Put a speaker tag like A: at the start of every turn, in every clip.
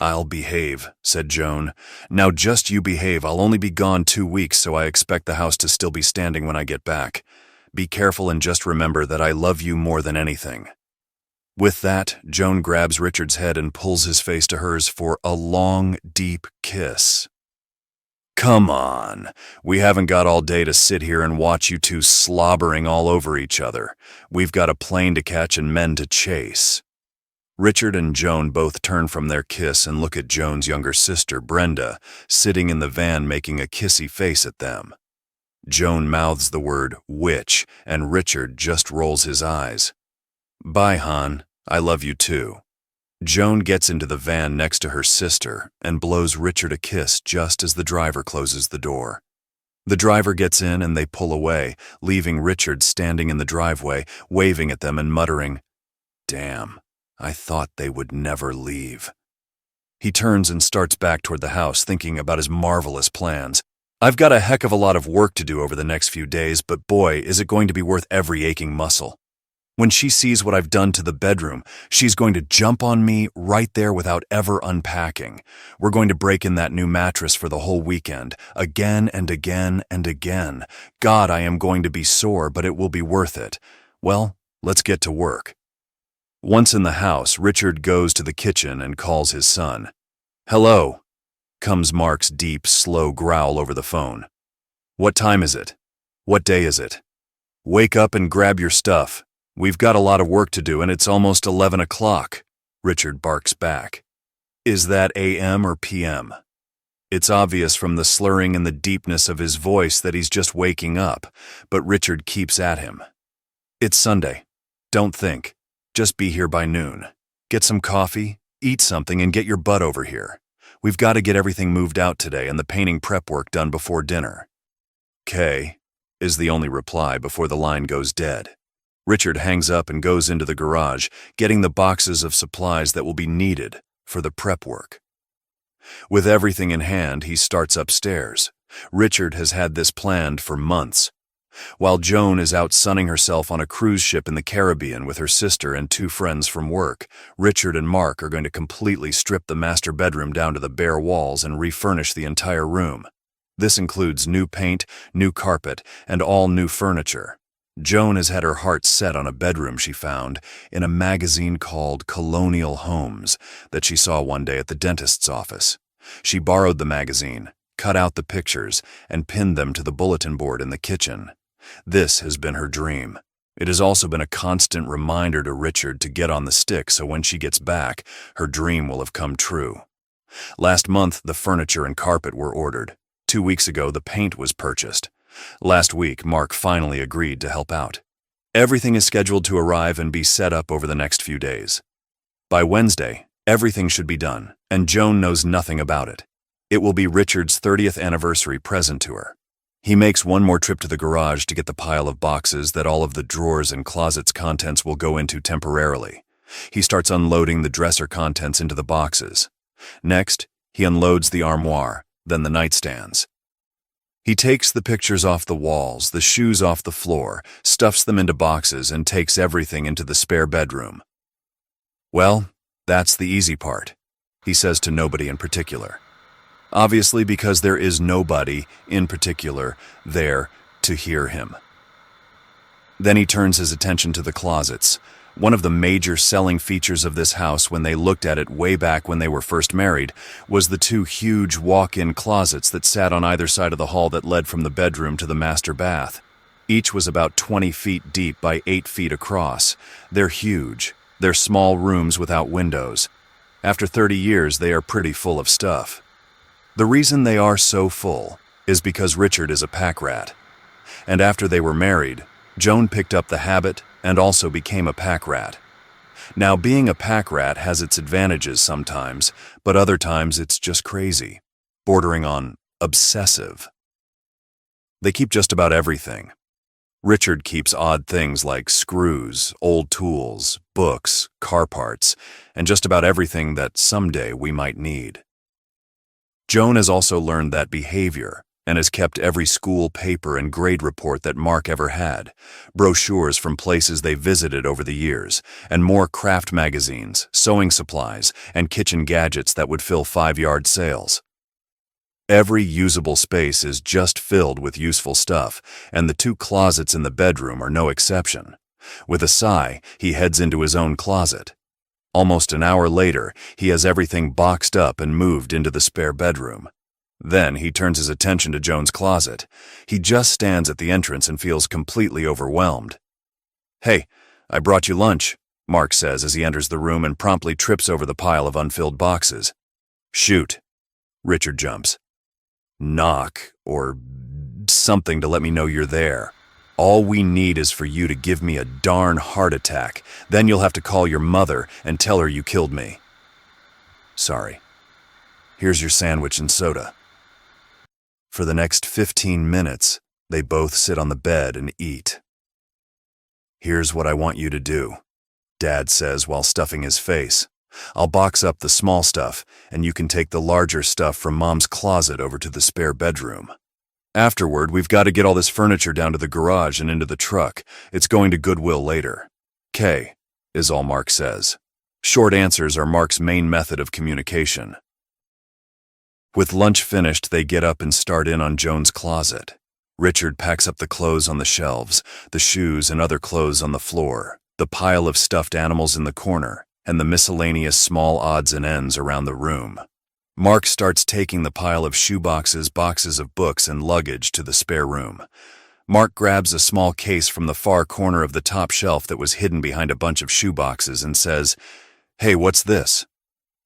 A: "I'll behave," said Joan. "Now just you behave. I'll only be gone 2 weeks, so I expect the house to still be standing when I get back. Be careful and just remember that I love you more than anything." With that, Joan grabs Richard's head and pulls his face to hers for a long, deep kiss. "Come on, we haven't got all day to sit here and watch you two slobbering all over each other. We've got a plane to catch and men to chase." Richard and Joan both turn from their kiss and look at Joan's younger sister, Brenda, sitting in the van making a kissy face at them. Joan mouths the word witch, and Richard just rolls his eyes. "Bye, hon. I love you too." Joan gets into the van next to her sister and blows Richard a kiss just as the driver closes the door. The driver gets in and they pull away, leaving Richard standing in the driveway, waving at them and muttering, "Damn, I thought they would never leave." He turns and starts back toward the house, thinking about his marvelous plans. "I've got a heck of a lot of work to do over the next few days, but boy, is it going to be worth every aching muscle. When she sees what I've done to the bedroom, she's going to jump on me right there without ever unpacking. We're going to break in that new mattress for the whole weekend, again and again and again. God, I am going to be sore, but it will be worth it. Well, let's get to work." Once in the house, Richard goes to the kitchen and calls his son. "Hello," comes Mark's deep, slow growl over the phone. "What time is it? What day is it? Wake up and grab your stuff. We've got a lot of work to do and it's almost 11 o'clock, Richard barks back. "Is that AM or PM? It's obvious from the slurring and the deepness of his voice that he's just waking up, but Richard keeps at him. "It's Sunday. Don't think. Just be here by noon. Get some coffee, eat something, and get your butt over here. We've got to get everything moved out today and the painting prep work done before dinner." "'Kay," is the only reply before the line goes dead. Richard hangs up and goes into the garage, getting the boxes of supplies that will be needed for the prep work. With everything in hand, he starts upstairs. Richard has had this planned for months. While Joan is out sunning herself on a cruise ship in the Caribbean with her sister and 2 friends from work, Richard and Mark are going to completely strip the master bedroom down to the bare walls and refurnish the entire room. This includes new paint, new carpet, and all new furniture. Joan has had her heart set on a bedroom she found in a magazine called Colonial Homes that she saw one day at the dentist's office. She borrowed the magazine, cut out the pictures, and pinned them to the bulletin board in the kitchen. This has been her dream. It has also been a constant reminder to Richard to get on the stick so when she gets back, her dream will have come true. Last month, the furniture and carpet were ordered. 2 weeks ago, the paint was purchased. Last week, Mark finally agreed to help out. Everything is scheduled to arrive and be set up over the next few days. By Wednesday, everything should be done, and Joan knows nothing about it. It will be Richard's 30th anniversary present to her. He makes one more trip to the garage to get the pile of boxes that all of the drawers and closets' contents will go into temporarily. He starts unloading the dresser contents into the boxes. Next, he unloads the armoire, then the nightstands. He takes the pictures off the walls, the shoes off the floor, stuffs them into boxes, and takes everything into the spare bedroom. "Well, that's the easy part," he says to nobody in particular. Obviously, because there is nobody in particular there to hear him. Then he turns his attention to the closets. One of the major selling features of this house when they looked at it way back when they were first married was the 2 huge walk-in closets that sat on either side of the hall that led from the bedroom to the master bath. Each was about 20 feet deep by 8 feet across. They're huge. They're small rooms without windows. After 30 years, they are pretty full of stuff. The reason they are so full is because Richard is a pack rat. And after they were married, Joan picked up the habit and also became a pack rat. Now, being a pack rat has its advantages sometimes, but other times it's just crazy, bordering on obsessive. They keep just about everything. Richard keeps odd things like screws, old tools, books, car parts, and just about everything that someday we might need. Joan has also learned that behavior, and has kept every school paper and grade report that Mark ever had, brochures from places they visited over the years, and more craft magazines, sewing supplies, and kitchen gadgets that would fill 5-yard sales. Every usable space is just filled with useful stuff, and the 2 closets in the bedroom are no exception. With a sigh, he heads into his own closet. Almost an hour later, he has everything boxed up and moved into the spare bedroom. Then he turns his attention to Joan's closet. He just stands at the entrance and feels completely overwhelmed. "Hey, I brought you lunch," Mark says as he enters the room and promptly trips over the pile of unfilled boxes. "Shoot." Richard jumps. "Knock, or something to let me know you're there. All we need is for you to give me a darn heart attack. Then you'll have to call your mother and tell her you killed me." "Sorry. Here's your sandwich and soda." For the next 15 minutes, they both sit on the bed and eat. "Here's what I want you to do," Dad says while stuffing his face. "I'll box up the small stuff, and you can take the larger stuff from Mom's closet over to the spare bedroom. Afterward, we've got to get all this furniture down to the garage and into the truck. It's going to Goodwill later." "K," is all Mark says. Short answers are Mark's main method of communication. With lunch finished, they get up and start in on Joan's closet. Richard packs up the clothes on the shelves, the shoes and other clothes on the floor, the pile of stuffed animals in the corner, and the miscellaneous small odds and ends around the room. Mark starts taking the pile of shoeboxes, boxes of books, and luggage to the spare room. Mark grabs a small case from the far corner of the top shelf that was hidden behind a bunch of shoeboxes and says, "Hey, what's this?"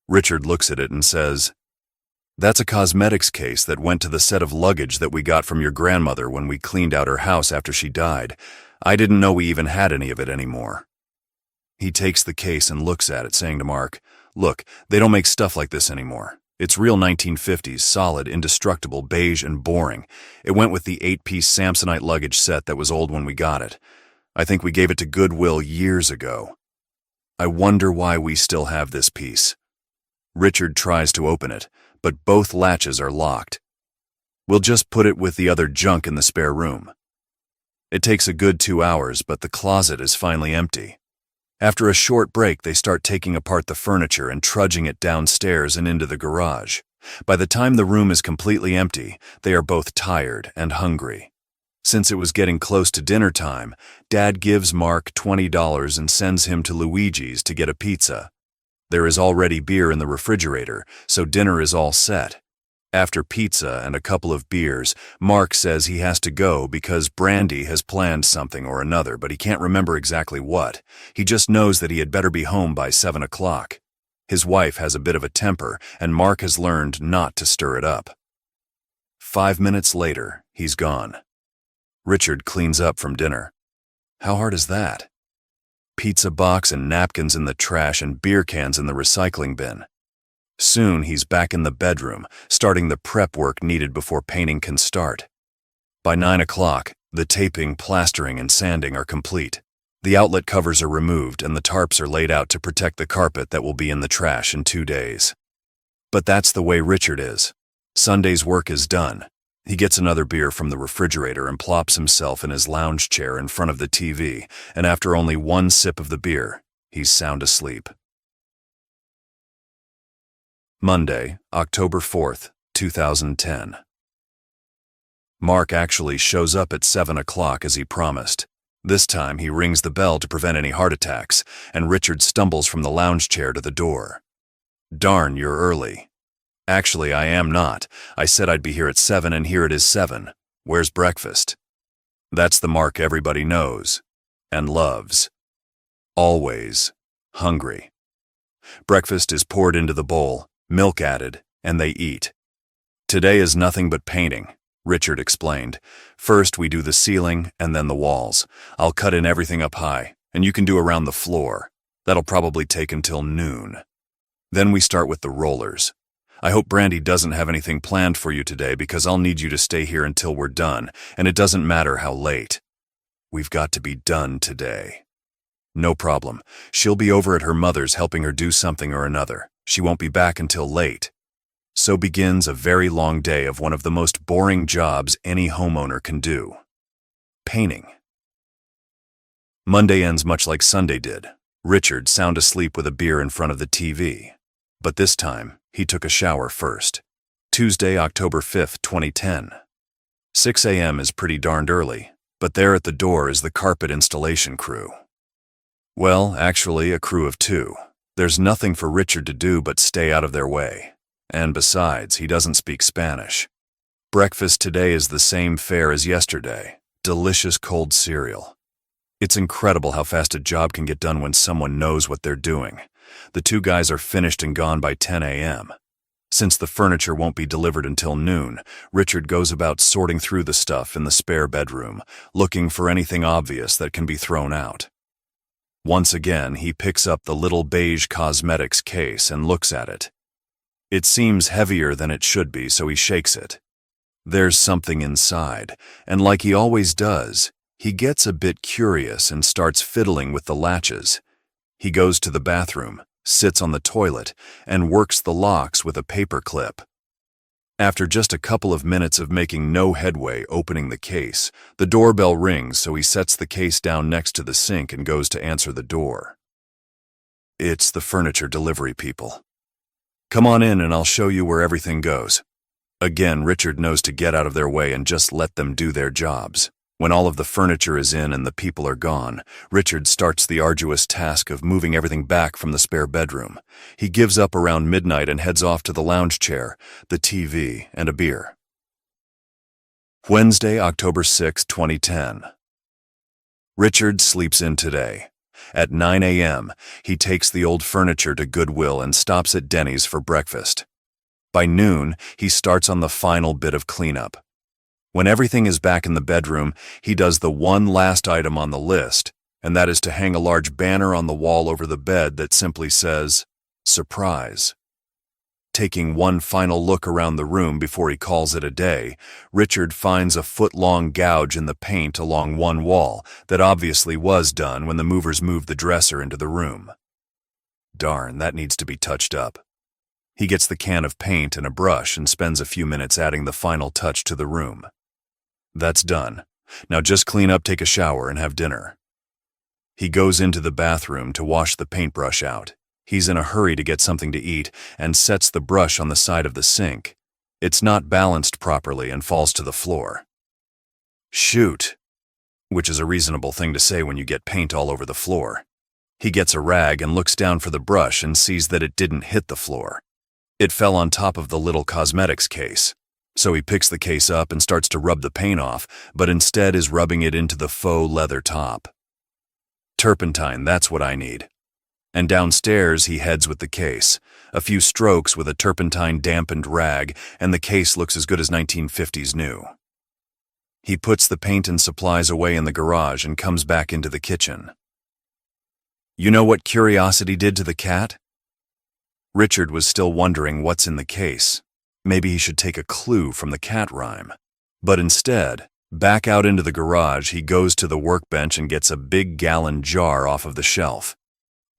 A: Richard looks at it and says, "That's a cosmetics case that went to the set of luggage that we got from your grandmother when we cleaned out her house after she died. I didn't know we even had any of it anymore." He takes the case and looks at it, saying to Mark, "Look, they don't make stuff like this anymore. It's real 1950s, solid, indestructible, beige, and boring. It went with the 8-piece Samsonite luggage set that was old when we got it. I think we gave it to Goodwill years ago. I wonder why we still have this piece." Richard tries to open it, but both latches are locked. "We'll just put it with the other junk in the spare room." It takes a good 2 hours, but the closet is finally empty. After a short break, they start taking apart the furniture and trudging it downstairs and into the garage. By the time the room is completely empty, they are both tired and hungry. Since it was getting close to dinner time, Dad gives Mark $20 and sends him to Luigi's to get a pizza. There is already beer in the refrigerator, so dinner is all set. After pizza and a couple of beers, Mark says he has to go because Brandy has planned something or another, but he can't remember exactly what. He just knows that he had better be home by 7 o'clock. His wife has a bit of a temper, and Mark has learned not to stir it up. 5 minutes later, he's gone. Richard cleans up from dinner. How hard is that? Pizza box and napkins in the trash and beer cans in the recycling bin. Soon he's back in the bedroom, starting the prep work needed before painting can start. By 9 o'clock, the taping, plastering, and sanding are complete. The outlet covers are removed and the tarps are laid out to protect the carpet that will be in the trash in 2 days. But that's the way Richard is. Sunday's work is done. He gets another beer from the refrigerator and plops himself in his lounge chair in front of the TV, and after only 1 sip of the beer, he's sound asleep. Monday, October 4th, 2010. Mark actually shows up at 7 o'clock as he promised. This time he rings the bell to prevent any heart attacks, and Richard stumbles from the lounge chair to the door. "Darn, you're early." "Actually, I am not. I said I'd be here at 7 and here it is 7. Where's breakfast?" That's the Mark everybody knows and loves. Always hungry. Breakfast is poured into the bowl, milk added, and they eat. "Today is nothing but painting," Richard explained. "First we do the ceiling and then the walls. I'll cut in everything up high, and you can do around the floor. That'll probably take until noon. Then we start with the rollers. I hope Brandy doesn't have anything planned for you today because I'll need you to stay here until we're done, and it doesn't matter how late. We've got to be done today." "No problem. She'll be over at her mother's helping her do something or another. She won't be back until late." So begins a very long day of one of the most boring jobs any homeowner can do: painting. Monday ends much like Sunday did. Richard sound asleep with a beer in front of the TV. But this time, he took a shower first. Tuesday, October 5th, 2010. 6 a.m. is pretty darned early, but there at the door is the carpet installation crew. Well, actually, a crew of 2. There's nothing for Richard to do but stay out of their way. And besides, he doesn't speak Spanish. Breakfast today is the same fare as yesterday: delicious cold cereal. It's incredible how fast a job can get done when someone knows what they're doing. The 2 guys are finished and gone by 10 a.m. Since the furniture won't be delivered until noon, Richard goes about sorting through the stuff in the spare bedroom, looking for anything obvious that can be thrown out. Once again, he picks up the little beige cosmetics case and looks at it. It seems heavier than it should be, so he shakes it. There's something inside, and like he always does, he gets a bit curious and starts fiddling with the latches. He goes to the bathroom, sits on the toilet, and works the locks with a paper clip. After just a couple of minutes of making no headway opening the case, the doorbell rings, so he sets the case down next to the sink and goes to answer the door. It's the furniture delivery people. "Come on in and I'll show you where everything goes." Again, Richard knows to get out of their way and just let them do their jobs. When all of the furniture is in and the people are gone, Richard starts the arduous task of moving everything back from the spare bedroom. He gives up around midnight and heads off to the lounge chair, the TV, and a beer. Wednesday, October 6, 2010. Richard sleeps in today. At 9 a.m., he takes the old furniture to Goodwill and stops at Denny's for breakfast. By noon, he starts on the final bit of cleanup. When everything is back in the bedroom, he does the one last item on the list, and that is to hang a large banner on the wall over the bed that simply says, "Surprise." Taking one final look around the room before he calls it a day, Richard finds a foot-long gouge in the paint along one wall that obviously was done when the movers moved the dresser into the room. Darn, that needs to be touched up. He gets the can of paint and a brush and spends a few minutes adding the final touch to the room. That's done. Now just clean up, take a shower, and have dinner. He goes into the bathroom to wash the paintbrush out. He's in a hurry to get something to eat and sets the brush on the side of the sink. It's not balanced properly and falls to the floor. Shoot! Which is a reasonable thing to say when you get paint all over the floor. He gets a rag and looks down for the brush and sees that it didn't hit the floor. It fell on top of the little cosmetics case. So he picks the case up and starts to rub the paint off, but instead is rubbing it into the faux leather top. Turpentine, that's what I need. And downstairs he heads with the case. A few strokes with a turpentine-dampened rag, and the case looks as good as 1950s new. He puts the paint and supplies away in the garage and comes back into the kitchen. You know what curiosity did to the cat? Richard was still wondering what's in the case. Maybe he should take a clue from the cat rhyme. But instead, back out into the garage, he goes to the workbench and gets a big gallon jar off of the shelf.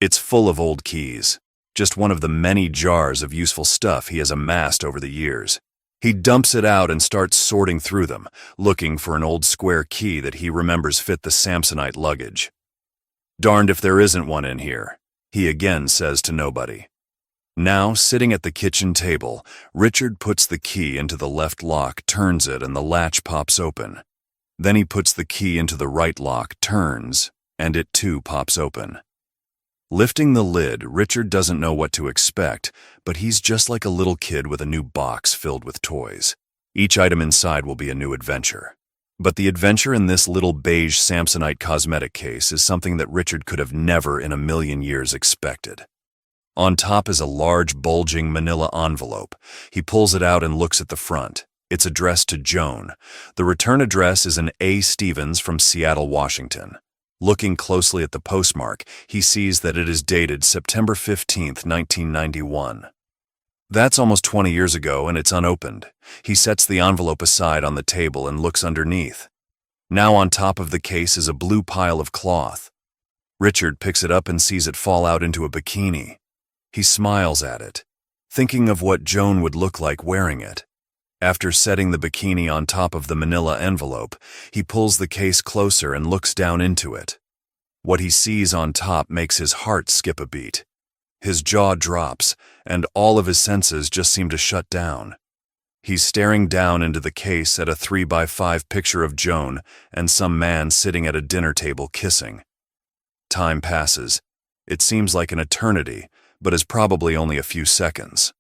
A: It's full of old keys, just one of the many jars of useful stuff he has amassed over the years. He dumps it out and starts sorting through them, looking for an old square key that he remembers fit the Samsonite luggage. Darned if there isn't one in here, he again says to nobody. Now, sitting at the kitchen table, Richard puts the key into the left lock, turns it, and the latch pops open. Then he puts the key into the right lock, turns, and it too pops open. Lifting the lid, Richard doesn't know what to expect, but he's just like a little kid with a new box filled with toys. Each item inside will be a new adventure. But the adventure in this little beige Samsonite cosmetic case is something that Richard could have never in a million years expected. On top is a large, bulging manila envelope. He pulls it out and looks at the front. It's addressed to Joan. The return address is an A. Stevens from Seattle, Washington. Looking closely at the postmark, he sees that it is dated September 15, 1991. That's almost 20 years ago, and it's unopened. He sets the envelope aside on the table and looks underneath. Now on top of the case is a blue pile of cloth. Richard picks it up and sees it fall out into a bikini. He smiles at it. thinking of what Joan would look like wearing it. After setting the bikini on top of the manila envelope, he pulls the case closer and looks down into it. What he sees on top makes his heart skip a beat. His jaw drops, and all of his senses just seem to shut down. He's staring down into the case at a 3x5 picture of Joan and some man sitting at a dinner table kissing. Time passes. It seems like an eternity, but is probably only a few seconds.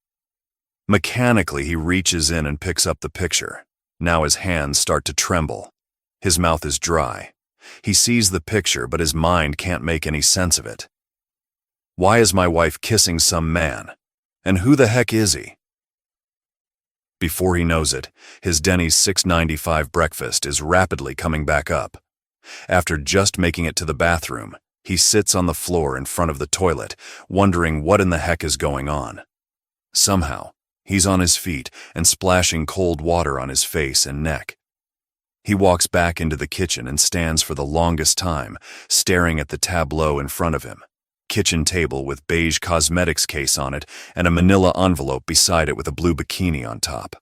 A: Mechanically, he reaches in and picks up the picture. Now his hands start to tremble. His mouth is dry. He sees the picture, but his mind can't make any sense of it. Why is my wife kissing some man? And who the heck is he? Before he knows it, his Denny's $6.95 breakfast is rapidly coming back up. After just making it to the bathroom, he sits on the floor in front of the toilet, wondering what in the heck is going on. Somehow, he's on his feet and splashing cold water on his face and neck. He walks back into the kitchen and stands for the longest time, staring at the tableau in front of him. Kitchen table with beige cosmetics case on it and a manila envelope beside it with a blue bikini on top.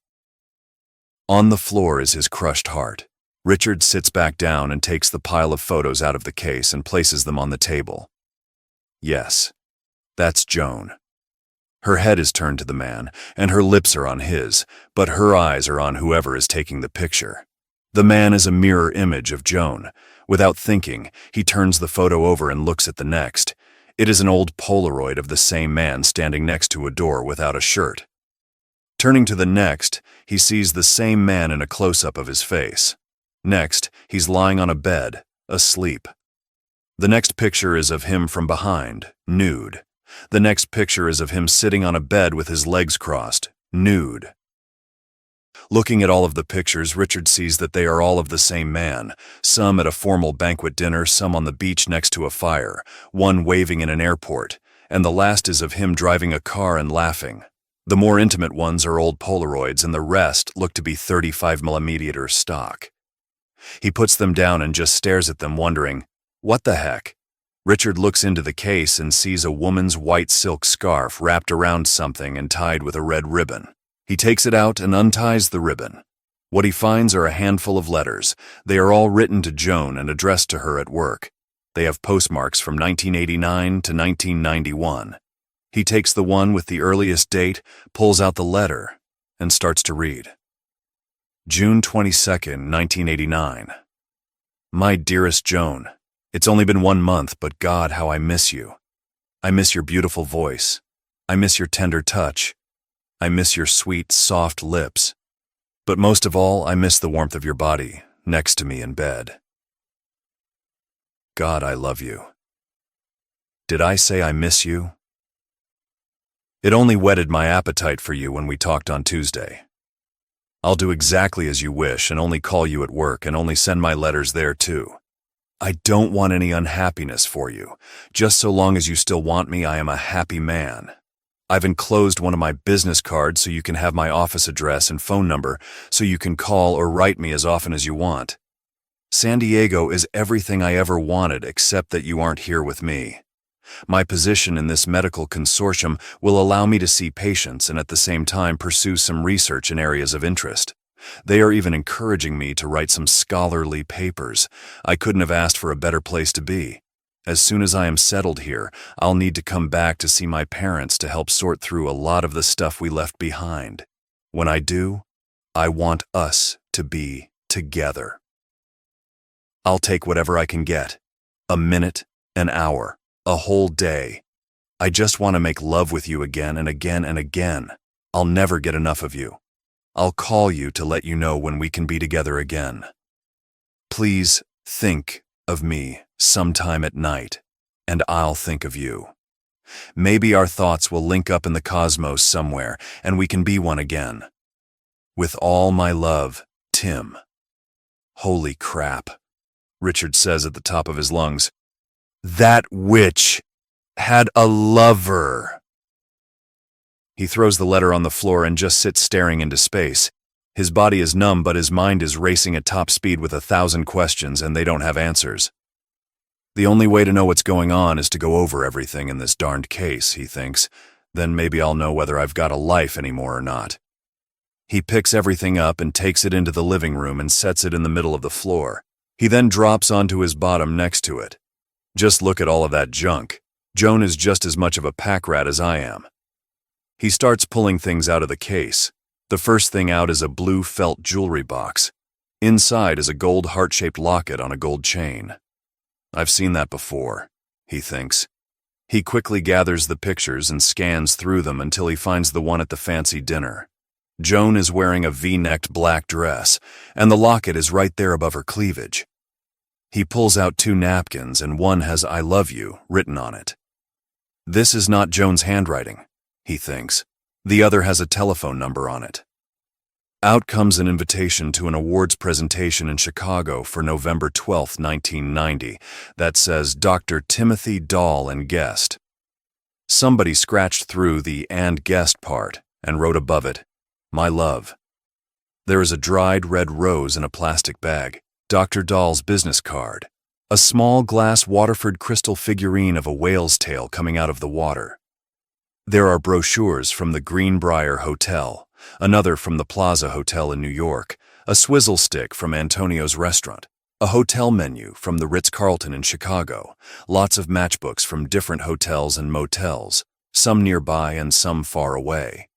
A: On the floor is his crushed heart. Richard sits back down and takes the pile of photos out of the case and places them on the table. Yes, that's Joan. Her head is turned to the man, and her lips are on his, but her eyes are on whoever is taking the picture. The man is a mirror image of Joan. Without thinking, he turns the photo over and looks at the next. It is an old Polaroid of the same man standing next to a door without a shirt. Turning to the next, he sees the same man in a close-up of his face. Next, he's lying on a bed, asleep. The next picture is of him from behind, nude. The next picture is of him sitting on a bed with his legs crossed, nude. Looking at all of the pictures, Richard sees that they are all of the same man, some at a formal banquet dinner, some on the beach next to a fire, one waving in an airport, and the last is of him driving a car and laughing. The more intimate ones are old Polaroids, and the rest look to be 35mm stock. He puts them down and just stares at them, wondering, what the heck? Richard looks into the case and sees a woman's white silk scarf wrapped around something and tied with a red ribbon. He takes it out and unties the ribbon. What he finds are a handful of letters. They are all written to Joan and addressed to her at work. They have postmarks from 1989 to 1991. He takes the one with the earliest date, pulls out the letter, and starts to read. June 22nd, 1989. My dearest Joan, it's only been 1 month, but God, how I miss you. I miss your beautiful voice. I miss your tender touch. I miss your sweet, soft lips. But most of all, I miss the warmth of your body next to me in bed. God, I love you. Did I say I miss you? It only whetted my appetite for you when we talked on Tuesday. I'll do exactly as you wish and only call you at work and only send my letters there too. I don't want any unhappiness for you. Just so long as you still want me, I am a happy man. I've enclosed one of my business cards so you can have my office address and phone number so you can call or write me as often as you want. San Diego is everything I ever wanted except that you aren't here with me. My position in this medical consortium will allow me to see patients and at the same time pursue some research in areas of interest. They are even encouraging me to write some scholarly papers. I couldn't have asked for a better place to be. As soon as I am settled here, I'll need to come back to see my parents to help sort through a lot of the stuff we left behind. When I do, I want us to be together. I'll take whatever I can get. A minute, an hour, a whole day. I just want to make love with you again and again and again. I'll never get enough of you. I'll call you to let you know when we can be together again. Please think of me sometime at night, and I'll think of you. Maybe our thoughts will link up in the cosmos somewhere, and we can be one again. With all my love, Tim. Holy crap, Richard says at the top of his lungs. That witch had a lover. He throws the letter on the floor and just sits staring into space. His body is numb, but his mind is racing at top speed with 1,000 questions, and they don't have answers. The only way to know what's going on is to go over everything in this darned case, he thinks. Then maybe I'll know whether I've got a life anymore or not. He picks everything up and takes it into the living room and sets it in the middle of the floor. He then drops onto his bottom next to it. Just look at all of that junk. Joan is just as much of a pack rat as I am. He starts pulling things out of the case. The first thing out is a blue felt jewelry box. Inside is a gold heart-shaped locket on a gold chain. I've seen that before, he thinks. He quickly gathers the pictures and scans through them until he finds the one at the fancy dinner. Joan is wearing a V-necked black dress, and the locket is right there above her cleavage. He pulls out 2 napkins, and one has "I love you" written on it. This is not Joan's handwriting, he thinks. The other has a telephone number on it. Out comes an invitation to an awards presentation in Chicago for November 12, 1990, that says Dr. Timothy Dahl and guest. Somebody scratched through the "and guest" part and wrote above it, "My love." There is a dried red rose in a plastic bag, Dr. Dahl's business card, a small glass Waterford crystal figurine of a whale's tail coming out of the water. There are brochures from the Greenbrier Hotel, another from the Plaza Hotel in New York, a swizzle stick from Antonio's restaurant, a hotel menu from the Ritz-Carlton in Chicago, lots of matchbooks from different hotels and motels, some nearby and some far away.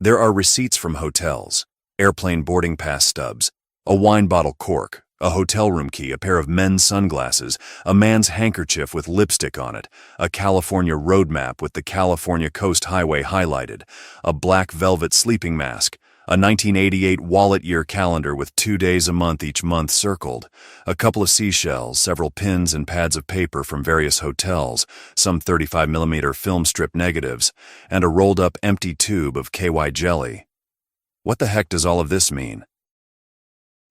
A: There are receipts from hotels, airplane boarding pass stubs, a wine bottle cork, a hotel room key, a pair of men's sunglasses, a man's handkerchief with lipstick on it, a California road map with the California Coast Highway highlighted, a black velvet sleeping mask, a 1988 wallet year calendar with 2 days a month each month circled, a couple of seashells, several pins and pads of paper from various hotels, some 35mm film strip negatives, and a rolled-up empty tube of KY jelly. What the heck does all of this mean?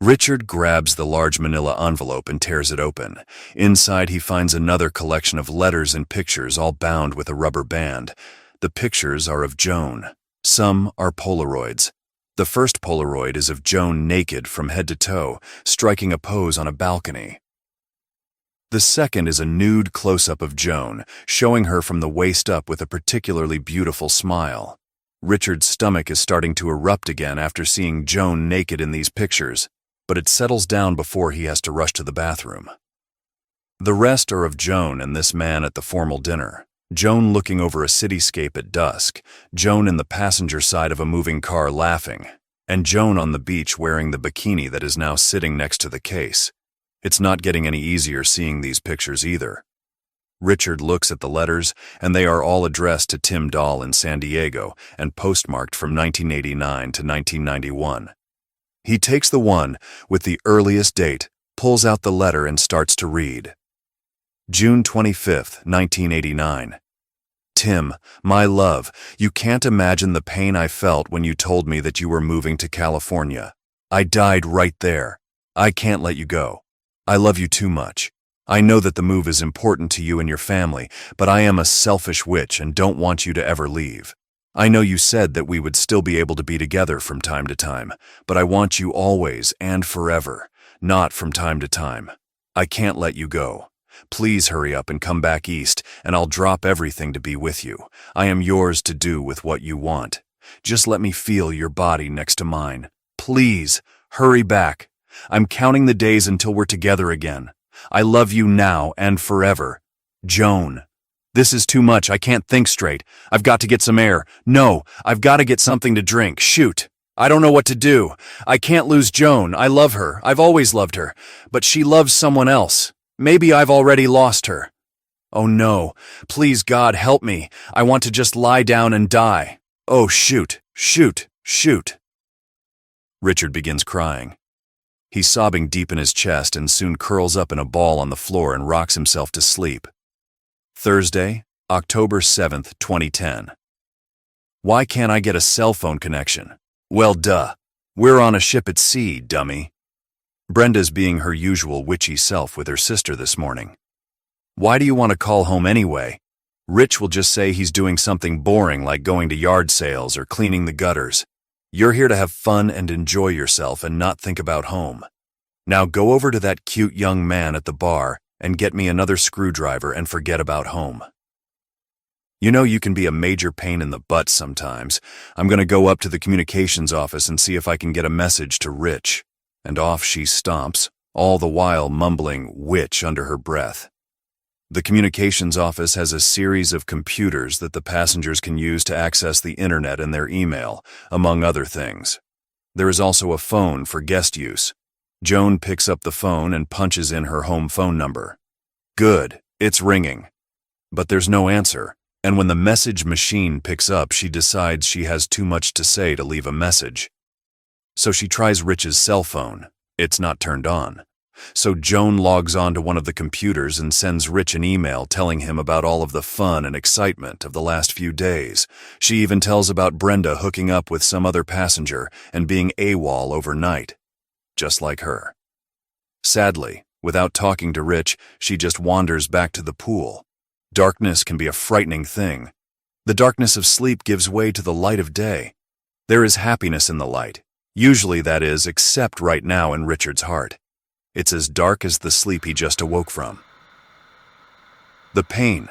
A: Richard grabs the large manila envelope and tears it open. Inside he finds another collection of letters and pictures all bound with a rubber band. The pictures are of Joan. Some are Polaroids. The first Polaroid is of Joan naked from head to toe, striking a pose on a balcony. The second is a nude close-up of Joan, showing her from the waist up with a particularly beautiful smile. Richard's stomach is starting to erupt again after seeing Joan naked in these pictures, but it settles down before he has to rush to the bathroom. The rest are of Joan and this man at the formal dinner. Joan looking over a cityscape at dusk, Joan in the passenger side of a moving car laughing, and Joan on the beach wearing the bikini that is now sitting next to the case. It's not getting any easier seeing these pictures either. Richard looks at the letters, and they are all addressed to Tim Dahl in San Diego and postmarked from 1989 to 1991. He takes the one with the earliest date, pulls out the letter, and starts to read. June 25, 1989. Tim, my love, you can't imagine the pain I felt when you told me that you were moving to California. I died right there. I can't let you go. I love you too much. I know that the move is important to you and your family, but I am a selfish witch and don't want you to ever leave. I know you said that we would still be able to be together from time to time, but I want you always and forever, not from time to time. I can't let you go. Please hurry up and come back east, and I'll drop everything to be with you. I am yours to do with what you want. Just let me feel your body next to mine. Please, hurry back. I'm counting the days until we're together again. I love you now and forever. Joan. This is too much. I can't think straight. I've got to get some air. No, I've got to get something to drink. Shoot. I don't know what to do. I can't lose Joan. I love her. I've always loved her. But she loves someone else. Maybe I've already lost her. Oh no. Please, God, help me. I want to just lie down and die. Oh, shoot, shoot, shoot. Richard begins crying. He's sobbing deep in his chest and soon curls up in a ball on the floor and rocks himself to sleep. Thursday, October 7th, 2010. Why can't I get a cell phone connection? Well, duh. We're on a ship at sea, dummy. Brenda's being her usual witchy self with her sister this morning. Why do you want to call home anyway? Rich will just say he's doing something boring like going to yard sales or cleaning the gutters. You're here to have fun and enjoy yourself and not think about home. Now go over to that cute young man at the bar and get me another screwdriver and forget about home. You know you can be a major pain in the butt sometimes. I'm going to go up to the communications office and see if I can get a message to Rich. And off she stomps, all the while mumbling "witch" under her breath. The communications office has a series of computers that the passengers can use to access the internet and their email, among other things. There is also a phone for guest use. Joan picks up the phone and punches in her home phone number. Good, it's ringing. But there's no answer, and when the message machine picks up, she decides she has too much to say to leave a message. So she tries Rich's cell phone. It's not turned on. So Joan logs on to one of the computers and sends Rich an email telling him about all of the fun and excitement of the last few days. She even tells about Brenda hooking up with some other passenger and being AWOL overnight, just like her. Sadly, without talking to Rich, she just wanders back to the pool. Darkness can be a frightening thing. The darkness of sleep gives way to the light of day. There is happiness in the light. Usually that is, except right now in Richard's heart. It's as dark as the sleep he just awoke from. The pain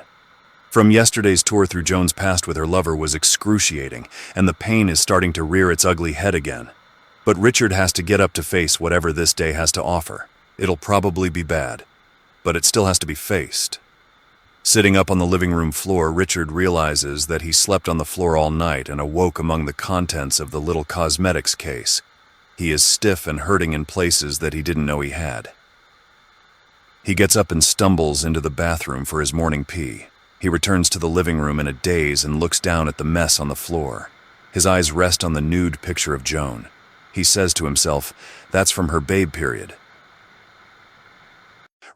A: from yesterday's tour through Joan's past with her lover was excruciating, and the pain is starting to rear its ugly head again. But Richard has to get up to face whatever this day has to offer. It'll probably be bad, but it still has to be faced. Sitting up on the living room floor, Richard realizes that he slept on the floor all night and awoke among the contents of the little cosmetics case. He is stiff and hurting in places that he didn't know he had. He gets up and stumbles into the bathroom for his morning pee. He returns to the living room in a daze and looks down at the mess on the floor. His eyes rest on the nude picture of Joan. He says to himself, "That's from her babe period."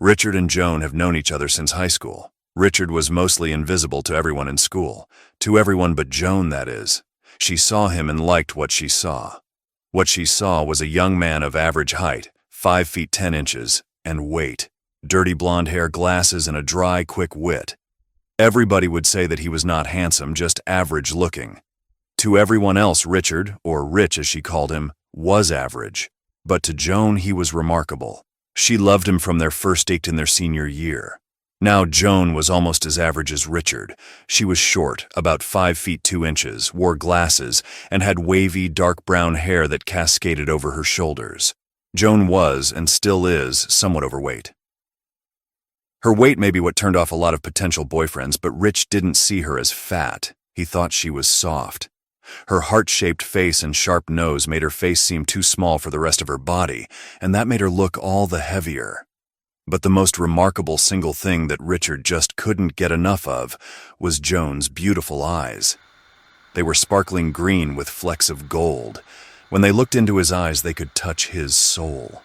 A: Richard and Joan have known each other since high school. Richard was mostly invisible to everyone in school. To everyone but Joan, that is. She saw him and liked what she saw. What she saw was a young man of average height, 5 feet 10 inches, and weight, dirty blonde hair, glasses, and a dry, quick wit. Everybody would say that he was not handsome, just average looking. To everyone else, Richard, or Rich as she called him, was average. But to Joan, he was remarkable. She loved him from their first date in their senior year. Now Joan was almost as average as Richard. She was short, about 5 feet 2 inches, wore glasses, and had wavy, dark brown hair that cascaded over her shoulders. Joan was, and still is, somewhat overweight. Her weight may be what turned off a lot of potential boyfriends, but Rich didn't see her as fat. He thought she was soft. Her heart-shaped face and sharp nose made her face seem too small for the rest of her body, and that made her look all the heavier. But the most remarkable single thing that Richard just couldn't get enough of was Joan's beautiful eyes. They were sparkling green with flecks of gold. When they looked into his eyes, they could touch his soul.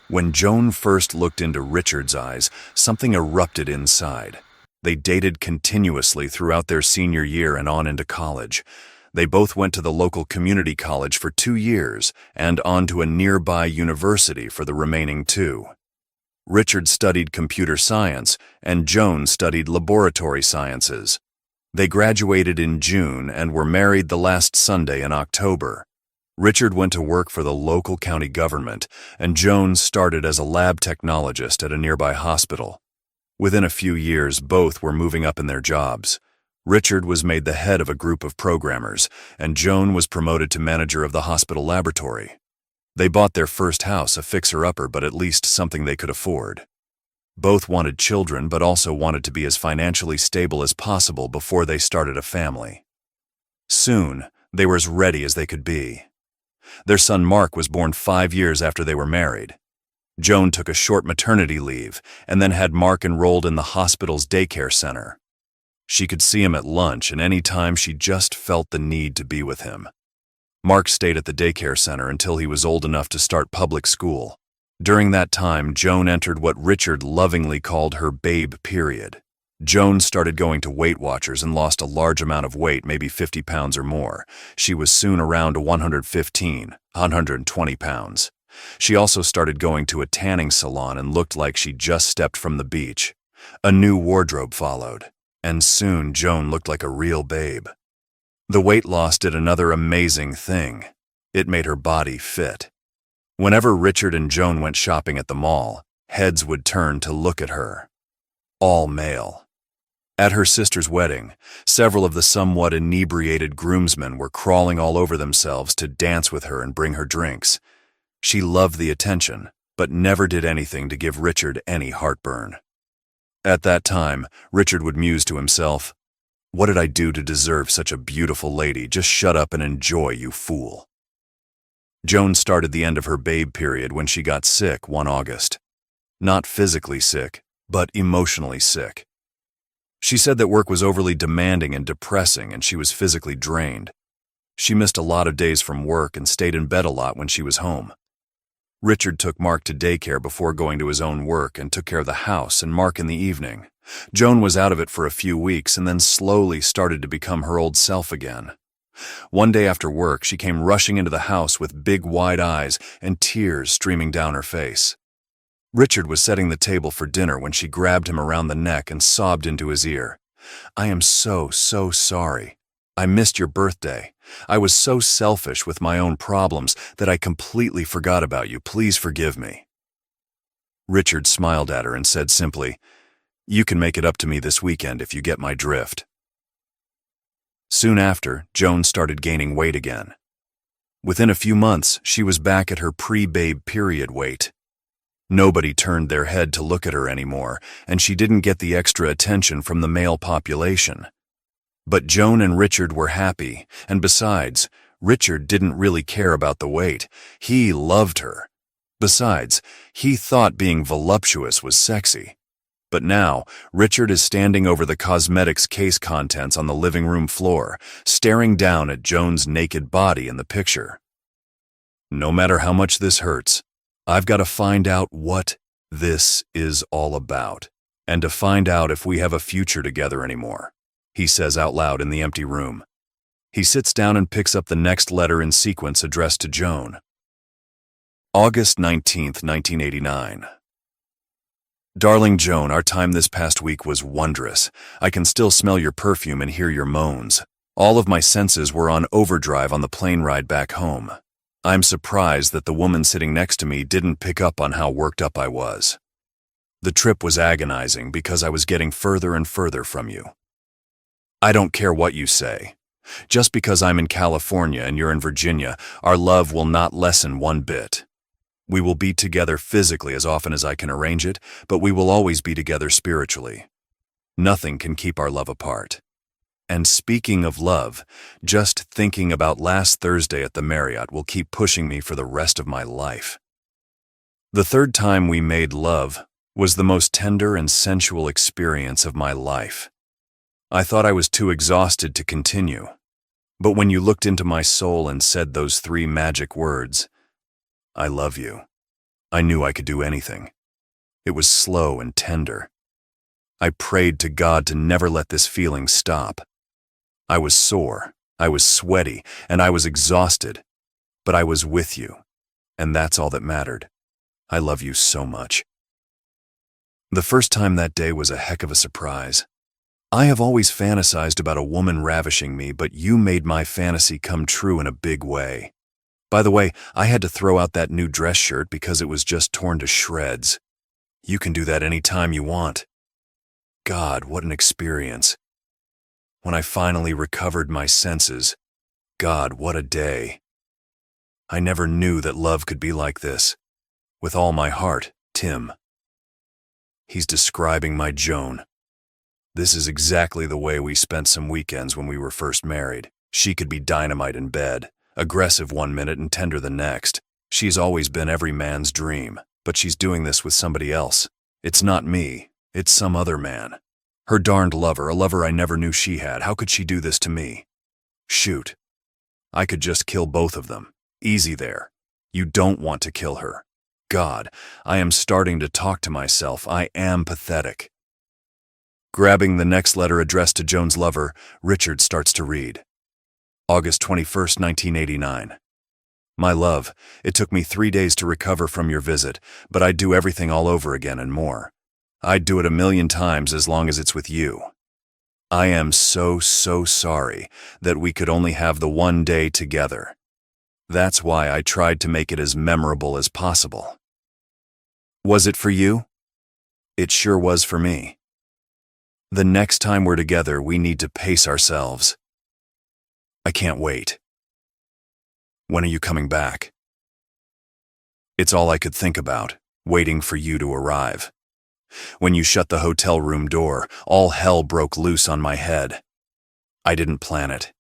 A: When Joan first looked into Richard's eyes, something erupted inside. They dated continuously throughout their senior year and on into college. They both went to the local community college for 2 years and on to a nearby university for the remaining 2. Richard studied computer science, and Joan studied laboratory sciences. They graduated in June and were married the last Sunday in October. Richard went to work for the local county government, and Joan started as a lab technologist at a nearby hospital. Within a few years, both were moving up in their jobs. Richard was made the head of a group of programmers, and Joan was promoted to manager of the hospital laboratory. They bought their first house, a fixer-upper, but at least something they could afford. Both wanted children, but also wanted to be as financially stable as possible before they started a family. Soon, they were as ready as they could be. Their son Mark was born 5 years after they were married. Joan took a short maternity leave and then had Mark enrolled in the hospital's daycare center. She could see him at lunch, and any time she just felt the need to be with him. Mark stayed at the daycare center until he was old enough to start public school. During that time, Joan entered what Richard lovingly called her babe period. Joan started going to Weight Watchers and lost a large amount of weight, maybe 50 pounds or more. She was soon around 115, 120 pounds. She also started going to a tanning salon and looked like she just stepped from the beach. A new wardrobe followed, and soon Joan looked like a real babe. The weight loss did another amazing thing. It made her body fit. Whenever Richard and Joan went shopping at the mall, heads would turn to look at her. All male. At her sister's wedding, several of the somewhat inebriated groomsmen were crawling all over themselves to dance with her and bring her drinks. She loved the attention, but never did anything to give Richard any heartburn. At that time, Richard would muse to himself, "What did I do to deserve such a beautiful lady? Just shut up and enjoy, you fool." Joan started the end of her babe period when she got sick one August. Not physically sick, but emotionally sick. She said that work was overly demanding and depressing and she was physically drained. She missed a lot of days from work and stayed in bed a lot when she was home. Richard took Mark to daycare before going to his own work and took care of the house and Mark in the evening. Joan was out of it for a few weeks and then slowly started to become her old self again. One day after work, she came rushing into the house with big wide eyes and tears streaming down her face. Richard was setting the table for dinner when she grabbed him around the neck and sobbed into his ear. "I am so sorry. I missed your birthday. I was so selfish with my own problems that I completely forgot about you. Please forgive me." Richard smiled at her and said simply, "You can make it up to me this weekend if you get my drift." Soon after, Joan started gaining weight again. Within a few months, she was back at her pre-babe period weight. Nobody turned their head to look at her anymore, and she didn't get the extra attention from the male population. But Joan and Richard were happy, and besides, Richard didn't really care about the weight. He loved her. Besides, he thought being voluptuous was sexy. But now, Richard is standing over the cosmetics case contents on the living room floor, staring down at Joan's naked body in the picture. "No matter how much this hurts, I've got to find out what this is all about, and to find out if we have a future together anymore," he says out loud in the empty room. He sits down and picks up the next letter in sequence addressed to Joan. August 19th, 1989. Darling Joan, our time this past week was wondrous. I can still smell your perfume and hear your moans. All of my senses were on overdrive on the plane ride back home. I'm surprised that the woman sitting next to me didn't pick up on how worked up I was. The trip was agonizing because I was getting further and further from you. I don't care what you say. Just because I'm in California and you're in Virginia, our love will not lessen one bit. We will be together physically as often as I can arrange it, but we will always be together spiritually. Nothing can keep our love apart. And speaking of love, just thinking about last Thursday at the Marriott will keep pushing me for the rest of my life. The third time we made love was the most tender and sensual experience of my life. I thought I was too exhausted to continue. But when you looked into my soul and said those three magic words, "I love you," I knew I could do anything. It was slow and tender. I prayed to God to never let this feeling stop. I was sore, I was sweaty, and I was exhausted, but I was with you, and that's all that mattered. I love you so much. The first time that day was a heck of a surprise. I have always fantasized about a woman ravishing me, but you made my fantasy come true in a big way. By the way, I had to throw out that new dress shirt because it was just torn to shreds. You can do that any time you want. God, what an experience. When I finally recovered my senses, God, what a day. I never knew that love could be like this. With all my heart, Tim. He's describing my Joan. This is exactly the way we spent some weekends when we were first married. She could be dynamite in bed, aggressive one minute and tender the next. She's always been every man's dream, but she's doing this with somebody else. It's not me, it's some other man. Her darned lover, a lover I never knew she had. How could she do this to me? Shoot. I could just kill both of them. Easy there. You don't want to kill her. God, I am starting to talk to myself. I am pathetic. Grabbing the next letter addressed to Joan's lover, Richard starts to read. August 21st, 1989. My love, it took me 3 days to recover from your visit, but I'd do everything all over again and more. I'd do it 1,000,000 times as long as it's with you. I am so sorry that we could only have the one day together. That's why I tried to make it as memorable as possible. Was it for you? It sure was for me. The next time we're together, we need to pace ourselves. I can't wait. When are you coming back? It's all I could think about, waiting for you to arrive. When you shut the hotel room door, all hell broke loose on my head. I didn't plan it.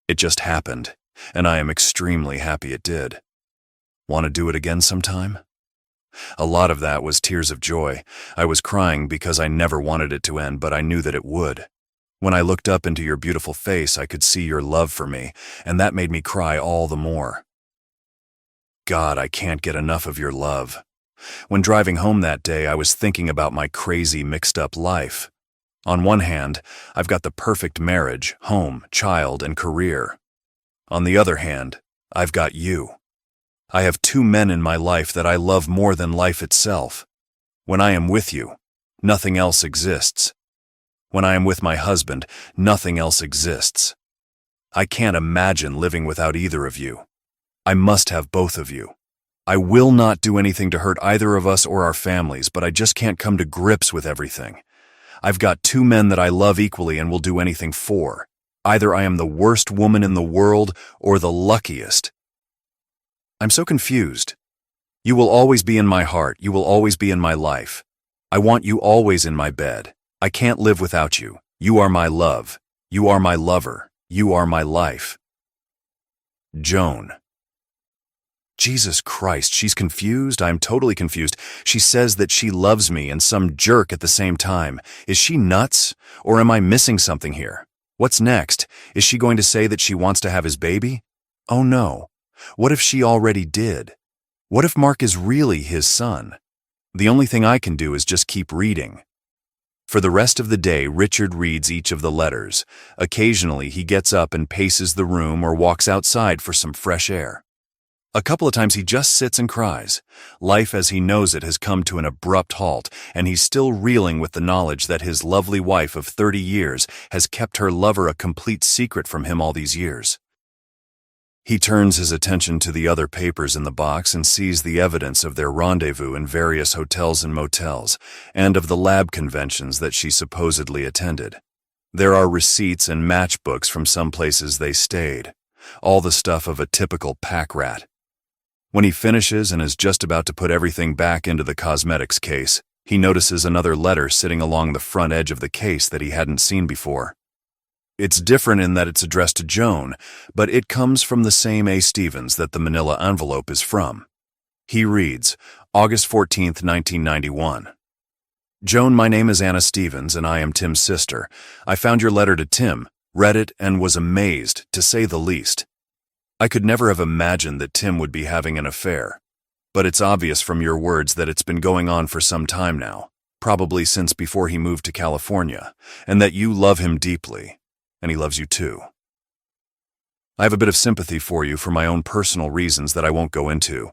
A: It just happened, and I am extremely happy it did. Want to do it again sometime? A lot of that was tears of joy. I was crying because I never wanted it to end, but I knew that it would. When I looked up into your beautiful face, I could see your love for me, and that made me cry all the more. God, I can't get enough of your love. When driving home that day, I was thinking about my crazy, mixed-up life. On one hand, I've got the perfect marriage, home, child, and career. On the other hand, I've got you. I have two men in my life that I love more than life itself. When I am with you, nothing else exists. When I am with my husband, nothing else exists. I can't imagine living without either of you. I must have both of you. I will not do anything to hurt either of us or our families, but I just can't come to grips with everything. I've got two men that I love equally and will do anything for. Either I am the worst woman in the world or the luckiest. I'm so confused. You will always be in my heart. You will always be in my life. I want you always in my bed. I can't live without you. You are my love. You are my lover. You are my life. Joan. Jesus Christ, she's confused. I'm totally confused. She says that she loves me and some jerk at the same time. Is she nuts? Or am I missing something here? What's next? Is she going to say that she wants to have his baby? Oh no. What if she already did? What if Mark is really his son? The only thing I can do is just keep reading. For the rest of the day, Richard reads each of the letters. Occasionally, he gets up and paces the room or walks outside for some fresh air. A couple of times he just sits and cries. Life as he knows it has come to an abrupt halt, and he's still reeling with the knowledge that his lovely wife of 30 years has kept her lover a complete secret from him all these years. He turns his attention to the other papers in the box and sees the evidence of their rendezvous in various hotels and motels, and of the lab conventions that she supposedly attended. There are receipts and matchbooks from some places they stayed, all the stuff of a typical pack rat. When he finishes and is just about to put everything back into the cosmetics case, he notices another letter sitting along the front edge of the case that he hadn't seen before. It's different in that it's addressed to Joan, but it comes from the same A. Stevens that the manila envelope is from. He reads, August 14th, 1991. Joan, my name is Anna Stevens, and I am Tim's sister. I found your letter to Tim, read it, and was amazed, to say the least. I could never have imagined that Tim would be having an affair, but it's obvious from your words that it's been going on for some time now, probably since before he moved to California, and that you love him deeply, and he loves you too. I have a bit of sympathy for you for my own personal reasons that I won't go into,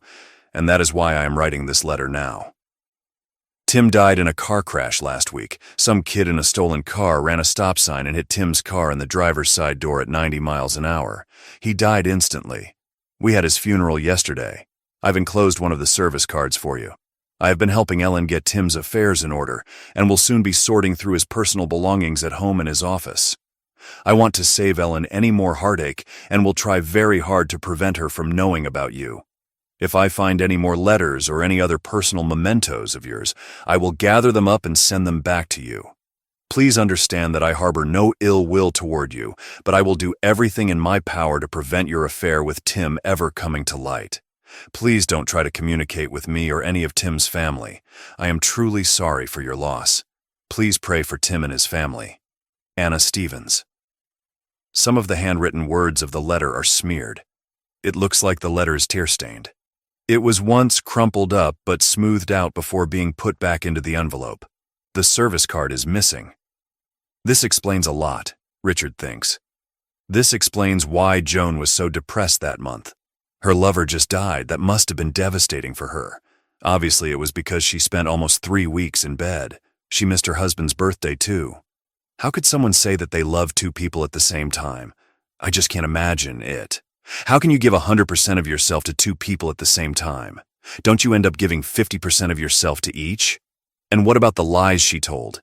A: and that is why I am writing this letter now. Tim died in a car crash last week. Some kid in a stolen car ran a stop sign and hit Tim's car in the driver's side door at 90 miles an hour. He died instantly. We had his funeral yesterday. I've enclosed one of the service cards for you. I have been helping Ellen get Tim's affairs in order and will soon be sorting through his personal belongings at home in his office. I want to save Ellen any more heartache and will try very hard to prevent her from knowing about you. If I find any more letters or any other personal mementos of yours, I will gather them up and send them back to you. Please understand that I harbor no ill will toward you, but I will do everything in my power to prevent your affair with Tim ever coming to light. Please don't try to communicate with me or any of Tim's family. I am truly sorry for your loss. Please pray for Tim and his family. Anna Stevens. Some of the handwritten words of the letter are smeared. It looks like the letter is tear-stained. It was once crumpled up but smoothed out before being put back into the envelope. The service card is missing. This explains a lot, Richard thinks. This explains why Joan was so depressed that month. Her lover just died. That must have been devastating for her. Obviously, it was because she spent almost 3 weeks in bed. She missed her husband's birthday, too. How could someone say that they love two people at the same time? I just can't imagine it. How can you give 100% of yourself to two people at the same time? Don't you end up giving 50% of yourself to each? And what about the lies she told?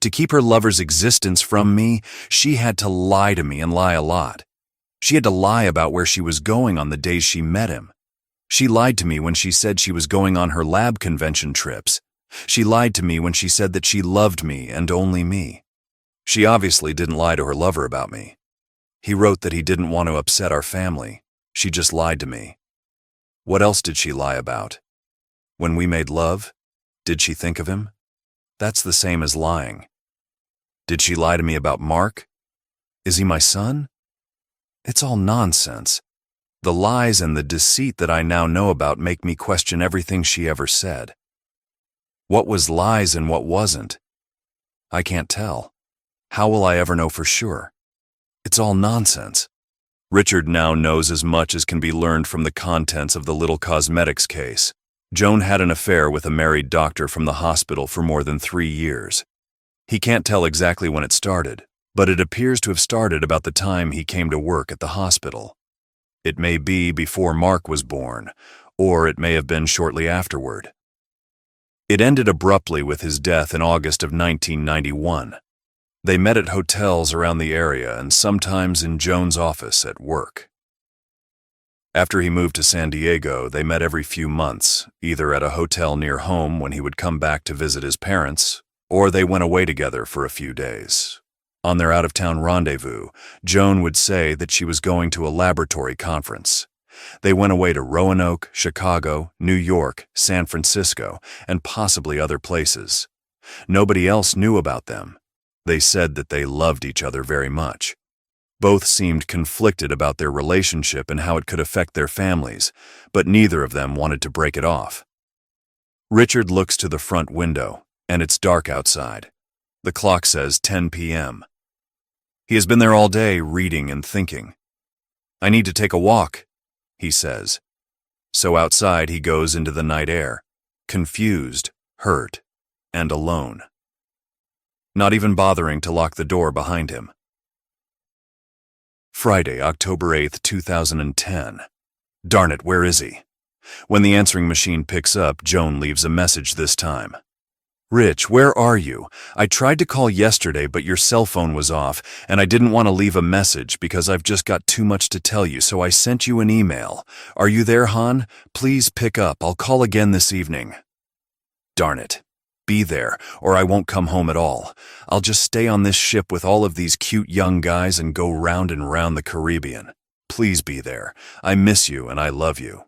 A: To keep her lover's existence from me, she had to lie to me and lie a lot. She had to lie about where she was going on the days she met him. She lied to me when she said she was going on her lab convention trips. She lied to me when she said that she loved me and only me. She obviously didn't lie to her lover about me. He wrote that he didn't want to upset our family. She just lied to me. What else did she lie about? When we made love, did she think of him? That's the same as lying. Did she lie to me about Mark? Is he my son? It's all nonsense. The lies and the deceit that I now know about make me question everything she ever said. What was lies and what wasn't? I can't tell. How will I ever know for sure? It's all nonsense. Richard now knows as much as can be learned from the contents of the little cosmetics case. Joan had an affair with a married doctor from the hospital for more than 3 years. He can't tell exactly when it started, but it appears to have started about the time he came to work at the hospital. It may be before Mark was born, or it may have been shortly afterward. It ended abruptly with his death in August of 1991. They met at hotels around the area and sometimes in Joan's office at work. After he moved to San Diego, they met every few months, either at a hotel near home when he would come back to visit his parents, or they went away together for a few days. On their out-of-town rendezvous, Joan would say that she was going to a laboratory conference. They went away to Roanoke, Chicago, New York, San Francisco, and possibly other places. Nobody else knew about them. They said that they loved each other very much. Both seemed conflicted about their relationship and how it could affect their families, but neither of them wanted to break it off. Richard looks to the front window, and it's dark outside. The clock says 10 p.m. He has been there all day, reading and thinking. "I need to take a walk," he says. So outside he goes into the night air, confused, hurt, and alone. Not even bothering to lock the door behind him. Friday, October 8th, 2010. Darn it, where is he? When the answering machine picks up, Joan leaves a message this time. "Rich, where are you? I tried to call yesterday, but your cell phone was off, and I didn't want to leave a message because I've just got too much to tell you, so I sent you an email. Are you there, hon? Please pick up. I'll call again this evening." Darn it. Be there, or I won't come home at all. I'll just stay on this ship with all of these cute young guys and go round and round the Caribbean. Please be there. I miss you and I love you.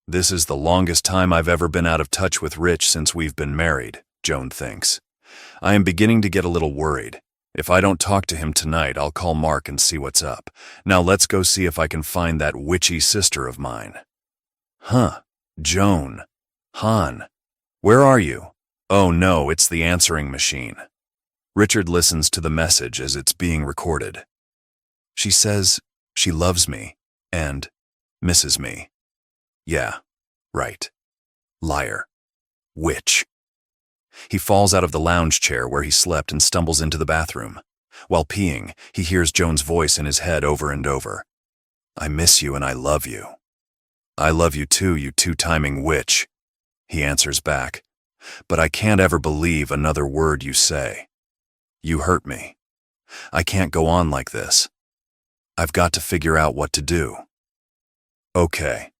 A: This is the longest time I've ever been out of touch with Rich since we've been married, Joan thinks. I am beginning to get a little worried. If I don't talk to him tonight, I'll call Mark and see what's up. Now let's go see if I can find that witchy sister of mine. Joan. Hon. Where are you? Oh no, it's the answering machine. Richard listens to the message as it's being recorded. She says she loves me and misses me. Yeah, right. Liar. Witch. He falls out of the lounge chair where he slept and stumbles into the bathroom. While peeing, he hears Joan's voice in his head over and over. "I miss you and I love you." "I love you too, you two-timing witch," he answers back. "But I can't ever believe another word you say. You hurt me. I can't go on like this. I've got to figure out what to do." Okay,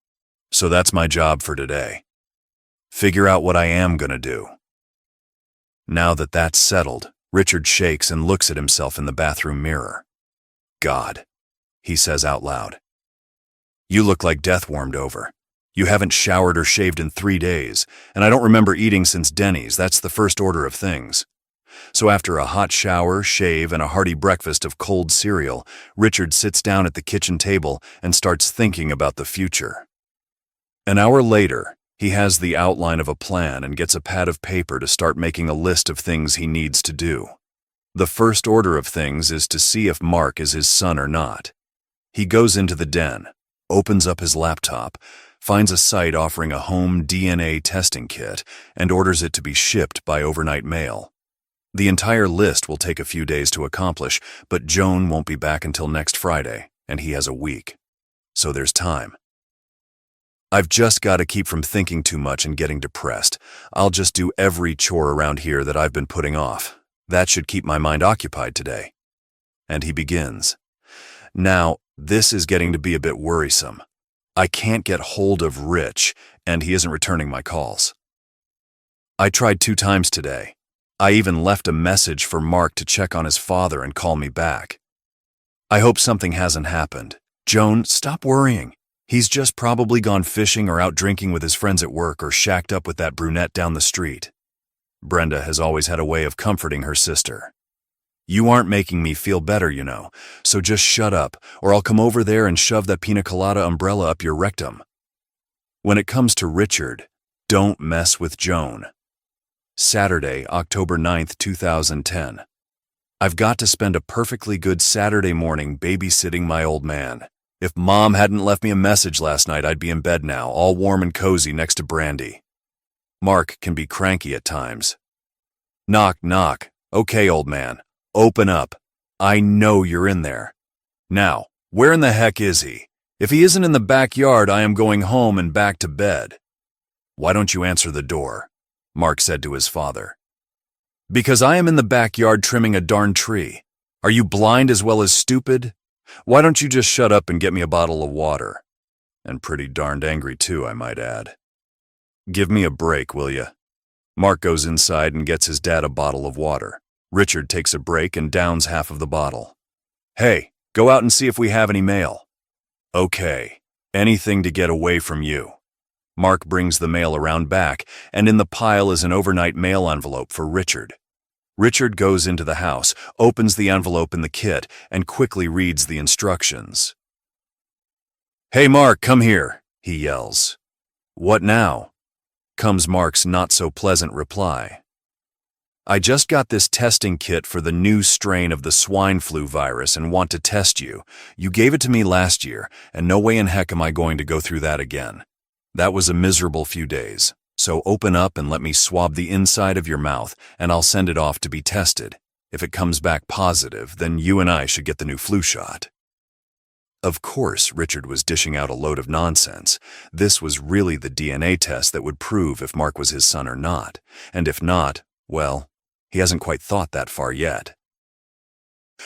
A: so that's my job for today. Figure out what I am gonna do. Now that that's settled, Richard shakes and looks at himself in the bathroom mirror. "God," he says out loud. "You look like death warmed over. You haven't showered or shaved in 3 days, and I don't remember eating since Denny's. That's the first order of things." So after a hot shower, shave, and a hearty breakfast of cold cereal, Richard sits down at the kitchen table and starts thinking about the future. An hour later, he has the outline of a plan and gets a pad of paper to start making a list of things he needs to do. The first order of things is to see if Mark is his son or not. He goes into the den, opens up his laptop, finds a site offering a home DNA testing kit, and orders it to be shipped by overnight mail. The entire list will take a few days to accomplish, but Joan won't be back until next Friday, and he has a week. So there's time. I've just got to keep from thinking too much and getting depressed. I'll just do every chore around here that I've been putting off. That should keep my mind occupied today. And he begins. Now, this is getting to be a bit worrisome. I can't get hold of Rich, and he isn't returning my calls. I tried 2 times today. I even left a message for Mark to check on his father and call me back. I hope something hasn't happened. Joan, stop worrying. He's just probably gone fishing or out drinking with his friends at work or shacked up with that brunette down the street. Brenda has always had a way of comforting her sister. You aren't making me feel better, you know, so just shut up, or I'll come over there and shove that pina colada umbrella up your rectum. When it comes to Richard, don't mess with Joan. Saturday, October 9th, 2010. I've got to spend a perfectly good Saturday morning babysitting my old man. If Mom hadn't left me a message last night, I'd be in bed now, all warm and cozy next to Brandy. Mark can be cranky at times. Knock, knock. Okay, old man. Open up. I know you're in there. Now, where in the heck is he? If he isn't in the backyard, I am going home and back to bed. Why don't you answer the door? Mark said to his father. Because I am in the backyard trimming a darn tree. Are you blind as well as stupid? Why don't you just shut up and get me a bottle of water? And pretty darned angry too, I might add. Give me a break, will you? Mark goes inside and gets his dad a bottle of water. Richard takes a break and downs half of the bottle. Hey, go out and see if we have any mail. Okay, anything to get away from you. Mark brings the mail around back, and in the pile is an overnight mail envelope for Richard. Richard goes into the house, opens the envelope in the kit, and quickly reads the instructions. Hey Mark, come here, he yells. What now? Comes Mark's not-so-pleasant reply. I just got this testing kit for the new strain of the swine flu virus and want to test you. You gave it to me last year, and no way in heck am I going to go through that again. That was a miserable few days, so open up and let me swab the inside of your mouth, and I'll send it off to be tested. If it comes back positive, then you and I should get the new flu shot. Of course, Richard was dishing out a load of nonsense. This was really the DNA test that would prove if Mark was his son or not, and if not, well, he hasn't quite thought that far yet.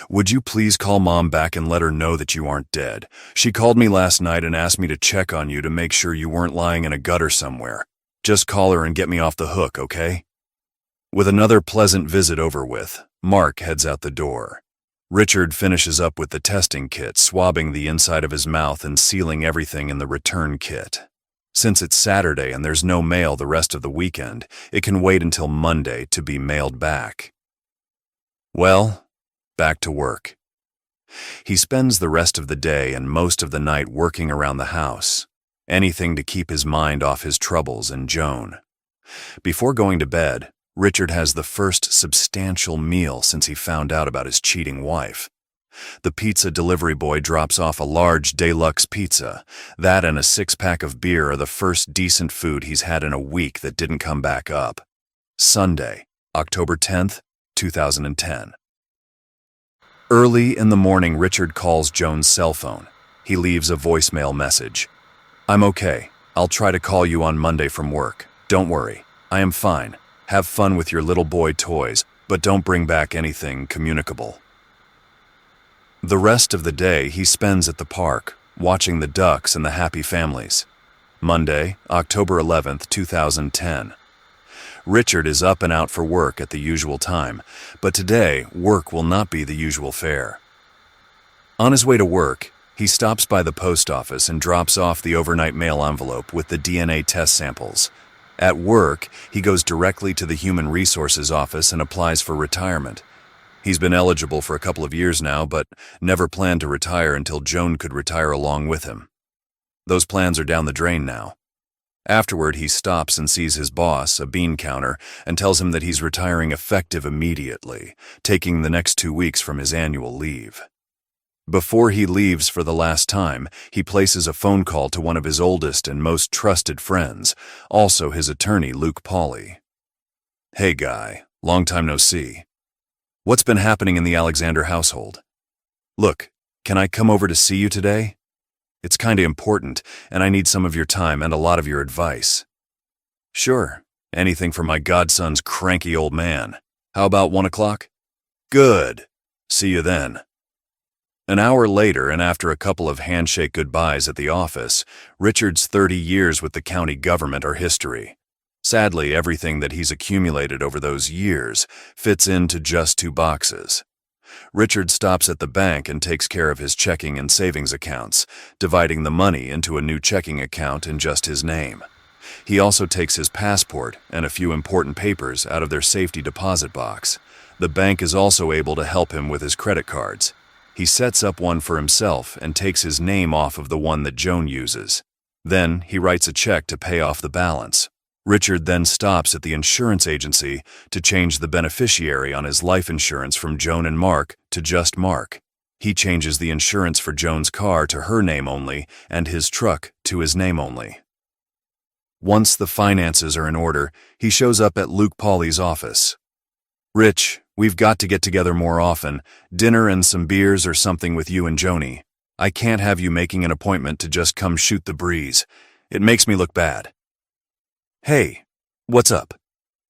A: Would you please call Mom back and let her know that you aren't dead? She called me last night and asked me to check on you to make sure you weren't lying in a gutter somewhere. Just call her and get me off the hook, okay? With another pleasant visit over with, Mark heads out the door. Richard finishes up with the testing kit, swabbing the inside of his mouth and sealing everything in the return kit. Since it's Saturday and there's no mail the rest of the weekend, it can wait until Monday to be mailed back. Well, back to work. He spends the rest of the day and most of the night working around the house, anything to keep his mind off his troubles and Joan. Before going to bed, Richard has the first substantial meal since he found out about his cheating wife. The pizza delivery boy drops off a large deluxe pizza. That and a 6-pack of beer are the first decent food he's had in a week that didn't come back up. Sunday, October 10th, 2010. Early in the morning, Richard calls Joan's cell phone. He leaves a voicemail message. I'm okay. I'll try to call you on Monday from work. Don't worry. I am fine. Have fun with your little boy toys, but don't bring back anything communicable. The rest of the day he spends at the park, watching the ducks and the happy families. Monday, October 11th, 2010. Richard is up and out for work at the usual time, but today work will not be the usual fare. On his way to work, he stops by the post office and drops off the overnight mail envelope with the DNA test samples. At work, he goes directly to the Human Resources office and applies for retirement. He's been eligible for a couple of years now, but never planned to retire until Joan could retire along with him. Those plans are down the drain now. Afterward, he stops and sees his boss, a bean counter, and tells him that he's retiring effective immediately, taking the next 2 weeks from his annual leave. Before he leaves for the last time, he places a phone call to one of his oldest and most trusted friends, also his attorney, Luke Pauley. Hey guy, long time no see. What's been happening in the Alexander household? Look, can I come over to see you today? It's kinda important, and I need some of your time and a lot of your advice. Sure, anything for my godson's cranky old man. How about 1 o'clock? Good. See you then. An hour later, and after a couple of handshake goodbyes at the office, Richard's 30 years with the county government are history. Sadly, everything that he's accumulated over those years fits into just 2 boxes. Richard stops at the bank and takes care of his checking and savings accounts, dividing the money into a new checking account in just his name. He also takes his passport and a few important papers out of their safety deposit box. The bank is also able to help him with his credit cards. He sets up one for himself and takes his name off of the one that Joan uses. Then he writes a check to pay off the balance. Richard then stops at the insurance agency to change the beneficiary on his life insurance from Joan and Mark to just Mark. He changes the insurance for Joan's car to her name only and his truck to his name only. Once the finances are in order, he shows up at Luke Pauly's office. "Rich, we've got to get together more often. Dinner and some beers or something with you and Joni. I can't have you making an appointment to just come shoot the breeze. It makes me look bad." "Hey, what's up?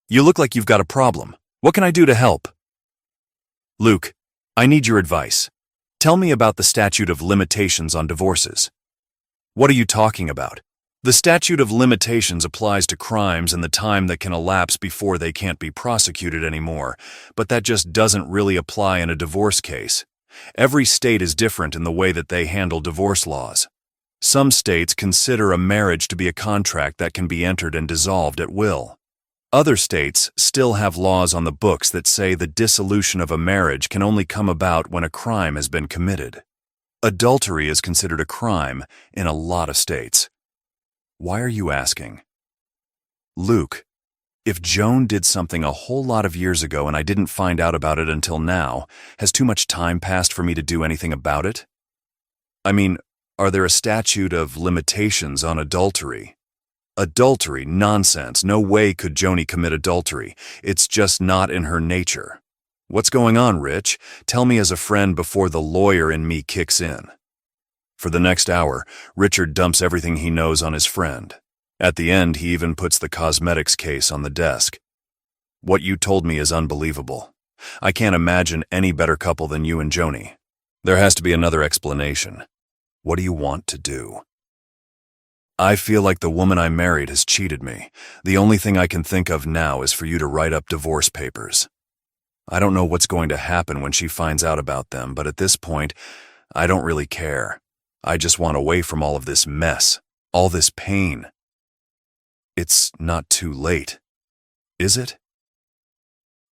A: You look like you've got a problem. What can I do to help?" "Luke, I need your advice. Tell me about the statute of limitations on divorces." "What are you talking about?" "The statute of limitations applies to crimes and the time that can elapse before they can't be prosecuted anymore, but that just doesn't really apply in a divorce case. Every state is different in the way that they handle divorce laws. Some states consider a marriage to be a contract that can be entered and dissolved at will. Other states still have laws on the books that say the dissolution of a marriage can only come about when a crime has been committed. Adultery is considered a crime in a lot of states." "Why are you asking?" "Luke, if Joan did something a whole lot of years ago and I didn't find out about it until now, has too much time passed for me to do anything about it? I mean, are there a statute of limitations on adultery?" "Adultery? Nonsense. No way could Joni commit adultery. It's just not in her nature." "What's going on, Rich? Tell me as a friend before the lawyer in me kicks in." For the next hour, Richard dumps everything he knows on his friend. At the end, he even puts the cosmetics case on the desk. "What you told me is unbelievable. I can't imagine any better couple than you and Joni. There has to be another explanation. What do you want to do?" "I feel like the woman I married has cheated me. The only thing I can think of now is for you to write up divorce papers. I don't know what's going to happen when she finds out about them, but at this point, I don't really care. I just want away from all of this mess, all this pain." "It's not too late, is it?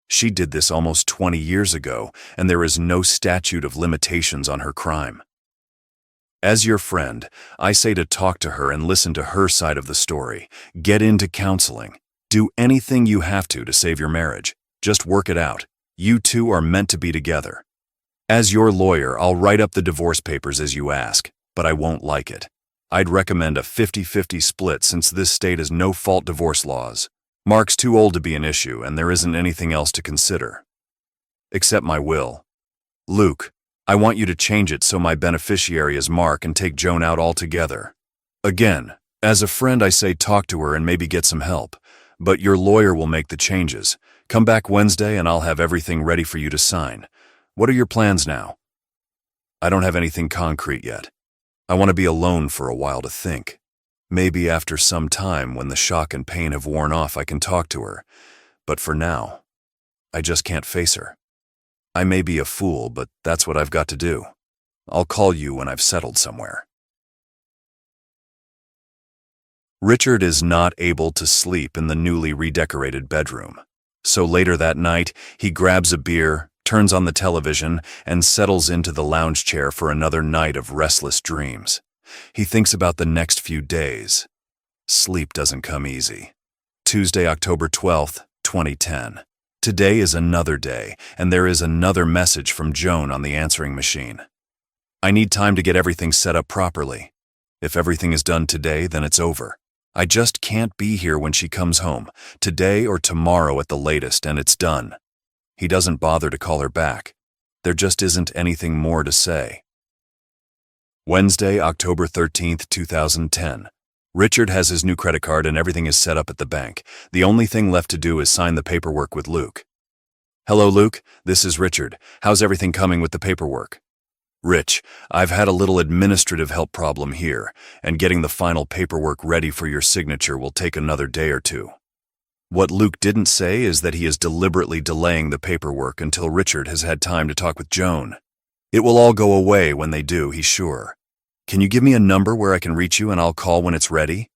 A: She did this almost 20 years ago, and there is no statute of limitations on her crime. As your friend, I say to talk to her and listen to her side of the story. Get into counseling. Do anything you have to save your marriage. Just work it out. You two are meant to be together. As your lawyer, I'll write up the divorce papers as you ask, but I won't like it. I'd recommend a 50-50 split since this state has no-fault divorce laws. Mark's too old to be an issue, and there isn't anything else to consider. Accept my will. Luke, I want you to change it so my beneficiary is Mark and take Joan out altogether. Again, as a friend I say talk to her and maybe get some help, but your lawyer will make the changes. Come back Wednesday and I'll have everything ready for you to sign. What are your plans now?" "I don't have anything concrete yet. I want to be alone for a while to think. Maybe after some time when the shock and pain have worn off I can talk to her, but for now, I just can't face her. I may be a fool, but that's what I've got to do. I'll call you when I've settled somewhere." Richard is not able to sleep in the newly redecorated bedroom. So later that night, he grabs a beer, turns on the television, and settles into the lounge chair for another night of restless dreams. He thinks about the next few days. Sleep doesn't come easy. Tuesday, October 12th, 2010. Today is another day, and there is another message from Joan on the answering machine. "I need time to get everything set up properly. If everything is done today, then it's over. I just can't be here when she comes home, today or tomorrow at the latest, and it's done." He doesn't bother to call her back. There just isn't anything more to say. Wednesday, October 13th, 2010. Richard has his new credit card and everything is set up at the bank. The only thing left to do is sign the paperwork with Luke. Hello, Luke. This is Richard. How's everything coming with the paperwork? Rich, I've had a little administrative help problem here, and getting the final paperwork ready for your signature will take another day or two. What Luke didn't say is that he is deliberately delaying the paperwork until Richard has had time to talk with Joan. It will all go away when they do, he's sure. Can you give me a number where I can reach you and I'll call when it's ready?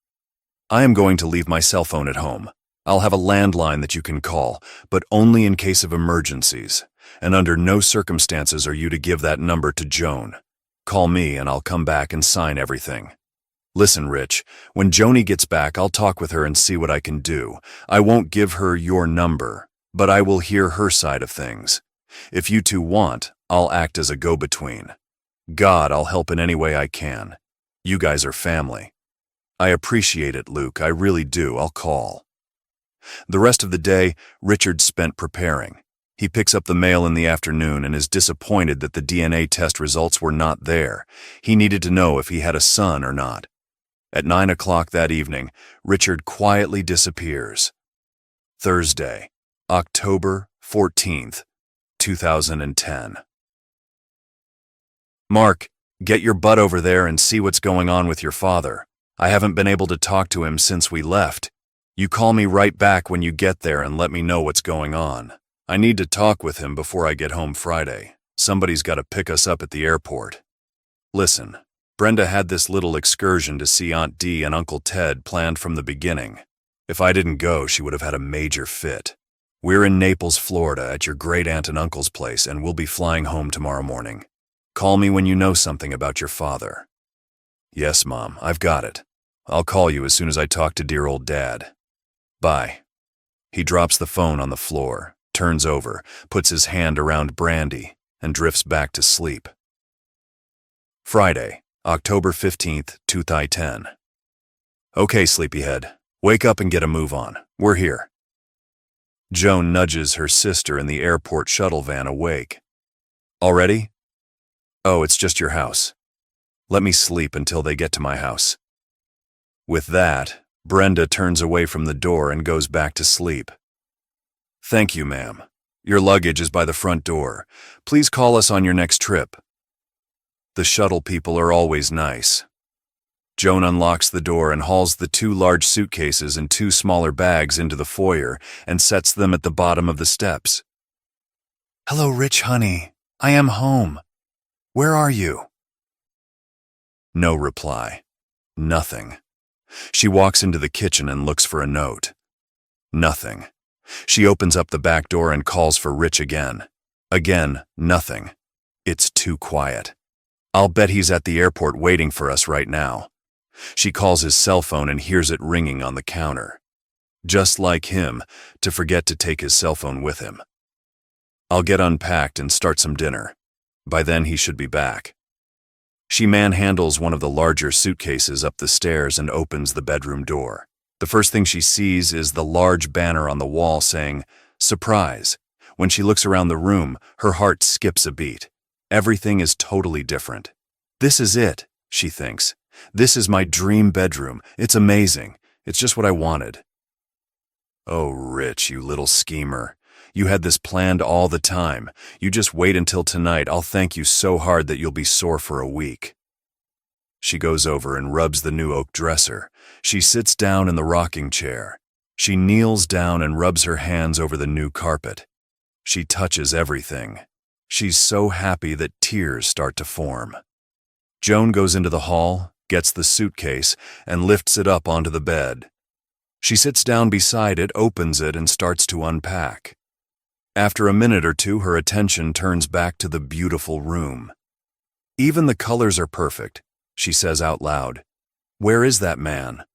A: I am going to leave my cell phone at home. I'll have a landline that you can call, but only in case of emergencies, and under no circumstances are you to give that number to Joan. Call me and I'll come back and sign everything. Listen, Rich, when Joni gets back, I'll talk with her and see what I can do. I won't give her your number, but I will hear her side of things. If you two want, I'll act as a go-between. God, I'll help in any way I can. You guys are family. I appreciate it, Luke, I really do. I'll call. The rest of the day, Richard spent preparing. He picks up the mail in the afternoon and is disappointed that the DNA test results were not there. He needed to know if he had a son or not. At 9 o'clock that evening, Richard quietly disappears. Thursday, October 14th, 2010. Mark, get your butt over there and see what's going on with your father. I haven't been able to talk to him since we left. You call me right back when you get there and let me know what's going on. I need to talk with him before I get home Friday. Somebody's got to pick us up at the airport. Listen, Brenda had this little excursion to see Aunt Dee and Uncle Ted planned from the beginning. If I didn't go, she would have had a major fit. We're in Naples, Florida, at your great-aunt and uncle's place, and we'll be flying home tomorrow morning. Call me when you know something about your father. Yes, Mom, I've got it. I'll call you as soon as I talk to dear old Dad. Bye. He drops the phone on the floor, turns over, puts his hand around Brandy, and drifts back to sleep. Friday, October 15th, 2010. Okay, sleepyhead. Wake up and get a move on. We're here. Joan nudges her sister in the airport shuttle van awake. Already? Oh, it's just your house. Let me sleep until they get to my house. With that, Brenda turns away from the door and goes back to sleep. Thank you, ma'am. Your luggage is by the front door. Please call us on your next trip. The shuttle people are always nice. Joan unlocks the door and hauls the 2 large suitcases and 2 smaller bags into the foyer and sets them at the bottom of the steps. Hello, Rich, honey. I am home. Where are you? No reply. Nothing. She walks into the kitchen and looks for a note. Nothing. She opens up the back door and calls for Rich again. Again, nothing. It's too quiet. I'll bet he's at the airport waiting for us right now. She calls his cell phone and hears it ringing on the counter. Just like him, to forget to take his cell phone with him. I'll get unpacked and start some dinner. By then he should be back. She manhandles one of the larger suitcases up the stairs and opens the bedroom door. The first thing she sees is the large banner on the wall saying, "Surprise." When she looks around the room, her heart skips a beat. Everything is totally different. This is it, she thinks. This is my dream bedroom. It's amazing. It's just what I wanted. Oh, Rich, you little schemer. You had this planned all the time. You just wait until tonight. I'll thank you so hard that you'll be sore for a week. She goes over and rubs the new oak dresser. She sits down in the rocking chair. She kneels down and rubs her hands over the new carpet. She touches everything. She's so happy that tears start to form. Joan goes into the hall, gets the suitcase, and lifts it up onto the bed. She sits down beside it, opens it, and starts to unpack. After a minute or two, her attention turns back to the beautiful room. Even the colors are perfect, she says out loud. Where is that man?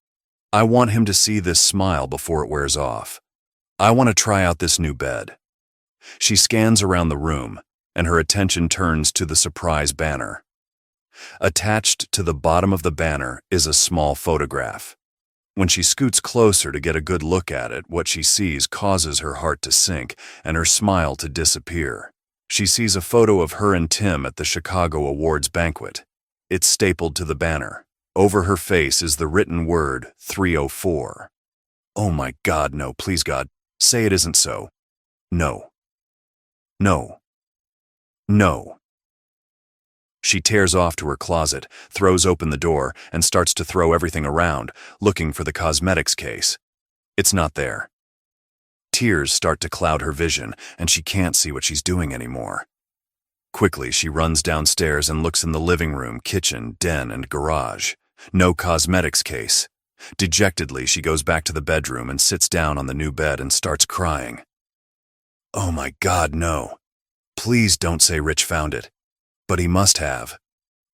A: I want him to see this smile before it wears off. I want to try out this new bed. She scans around the room, and her attention turns to the surprise banner. Attached to the bottom of the banner is a small photograph. When she scoots closer to get a good look at it, what she sees causes her heart to sink and her smile to disappear. She sees a photo of her and Tim at the Chicago Awards banquet. It's stapled to the banner. Over her face is the written word 304. Oh my God, no, please God, say it isn't so. No. No. No. She tears off to her closet, throws open the door, and starts to throw everything around, looking for the cosmetics case. It's not there. Tears start to cloud her vision, and she can't see what she's doing anymore. Quickly, she runs downstairs and looks in the living room, kitchen, den, and garage. No cosmetics case. Dejectedly, she goes back to the bedroom and sits down on the new bed and starts crying. Oh my God, no. Please don't say Rich found it. But he must have.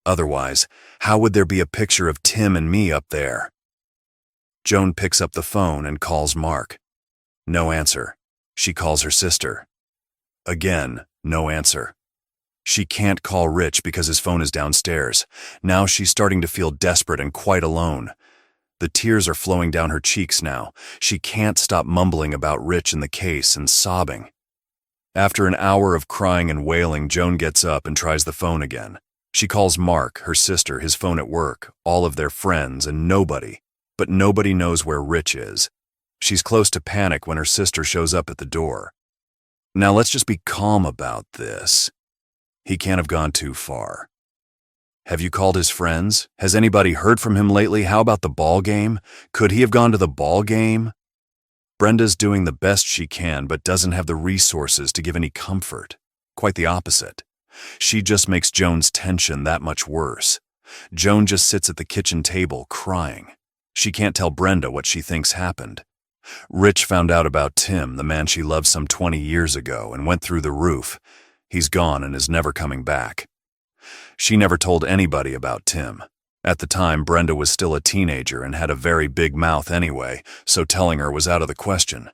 A: Otherwise, how would there be a picture of Tim and me up there? Joan picks up the phone and calls Mark. No answer. She calls her sister. Again, no answer. She can't call Rich because his phone is downstairs. Now she's starting to feel desperate and quite alone. The tears are flowing down her cheeks now. She can't stop mumbling about Rich and the case and sobbing. After an hour of crying and wailing, Joan gets up and tries the phone again. She calls Mark, her sister, his phone at work, all of their friends, and nobody. But nobody knows where Rich is. She's close to panic when her sister shows up at the door. Now let's just be calm about this. He can't have gone too far. Have you called his friends? Has anybody heard from him lately? How about the ball game? Could he have gone to the ball game? Brenda's doing the best she can, but doesn't have the resources to give any comfort. Quite the opposite. She just makes Joan's tension that much worse. Joan just sits at the kitchen table crying. She can't tell Brenda what she thinks happened. Rich found out about Tim, the man she loved some 20 years ago, and went through the roof. He's gone and is never coming back. She never told anybody about Tim. At the time, Brenda was still a teenager and had a very big mouth anyway, so telling her was out of the question.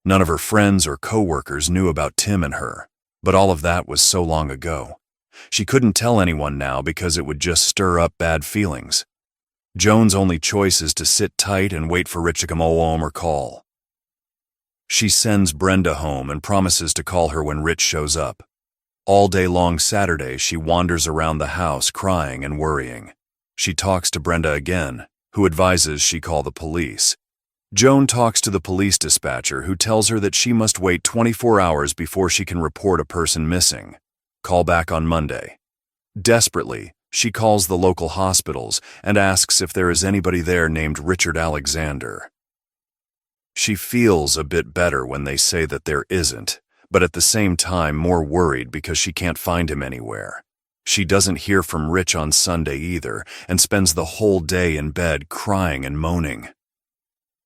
A: None of her friends or co-workers knew about Tim and her, but all of that was so long ago. She couldn't tell anyone now because it would just stir up bad feelings. Joan's only choice is to sit tight and wait for Rich to come home or call. She sends Brenda home and promises to call her when Rich shows up. All day long Saturday, she wanders around the house crying and worrying. She talks to Brenda again, who advises she call the police. Joan talks to the police dispatcher, who tells her that she must wait 24 hours before she can report a person missing. Call back on Monday. Desperately, she calls the local hospitals and asks if there is anybody there named Richard Alexander. She feels a bit better when they say that there isn't, but at the same time more worried because she can't find him anywhere. She doesn't hear from Rich on Sunday either and spends the whole day in bed crying and moaning.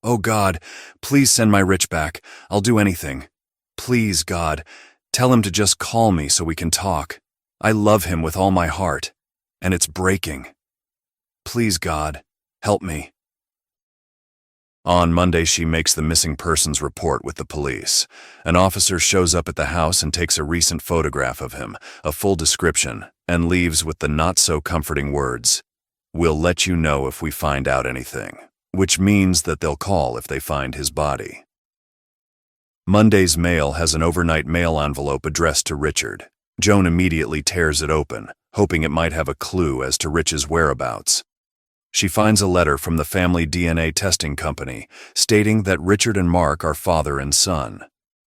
A: Oh God, please send my Rich back. I'll do anything. Please, God, tell him to just call me so we can talk. I love him with all my heart, and it's breaking. Please, God, help me. On Monday, she makes the missing persons report with the police. An officer shows up at the house and takes a recent photograph of him, a full description, and leaves with the not-so-comforting words, "We'll let you know if we find out anything," which means that they'll call if they find his body. Monday's mail has an overnight mail envelope addressed to Richard. Joan immediately tears it open, hoping it might have a clue as to Rich's whereabouts. She finds a letter from the family DNA testing company stating that Richard and Mark are father and son.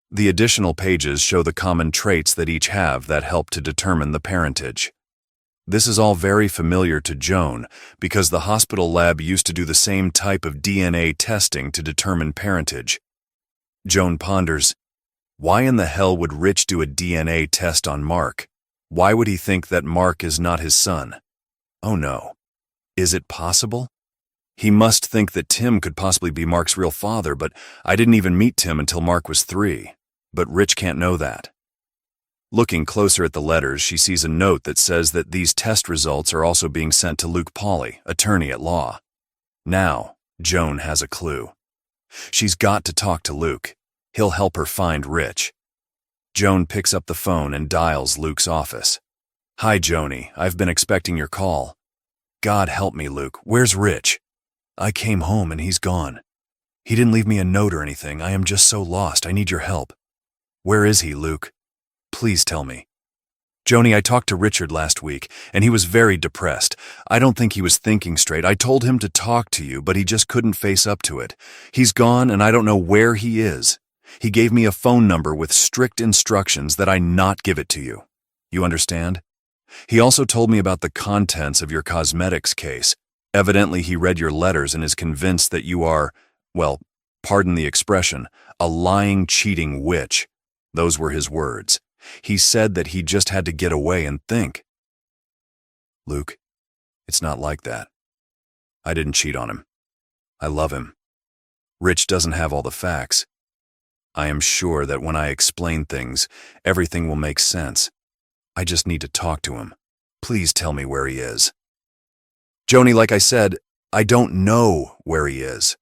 A: The additional pages show the common traits that each have that help to determine the parentage. This is all very familiar to Joan because the hospital lab used to do the same type of DNA testing to determine parentage. Joan ponders, why in the hell would Rich do a DNA test on Mark? Why would he think that Mark is not his son? Oh no. Is it possible? He must think that Tim could possibly be Mark's real father, but I didn't even meet Tim until Mark was 3. But Rich can't know that. Looking closer at the letters, she sees a note that says that these test results are also being sent to Luke Pauley, attorney at law. Now, Joan has a clue. She's got to talk to Luke. He'll help her find Rich. Joan picks up the phone and dials Luke's office. Hi, Joni. I've been expecting your call. God help me, Luke. Where's Rich? I came home and he's gone. He didn't leave me a note or anything. I am just so lost. I need your help. Where is he, Luke? Please tell me. Joni, I talked to Richard last week, and he was very depressed. I don't think he was thinking straight. I told him to talk to you, but he just couldn't face up to it. He's gone, and I don't know where he is. He gave me a phone number with strict instructions that I not give it to you. You understand? He also told me about the contents of your cosmetics case. Evidently, he read your letters and is convinced that you are, well, pardon the expression, a lying, cheating witch. Those were his words. He said that he just had to get away and think. Luke, it's not like that. I didn't cheat on him. I love him. Rich doesn't have all the facts. I am sure that when I explain things, everything will make sense. I just need to talk to him. Please tell me where he is. Joni, like I said, I don't know where he is.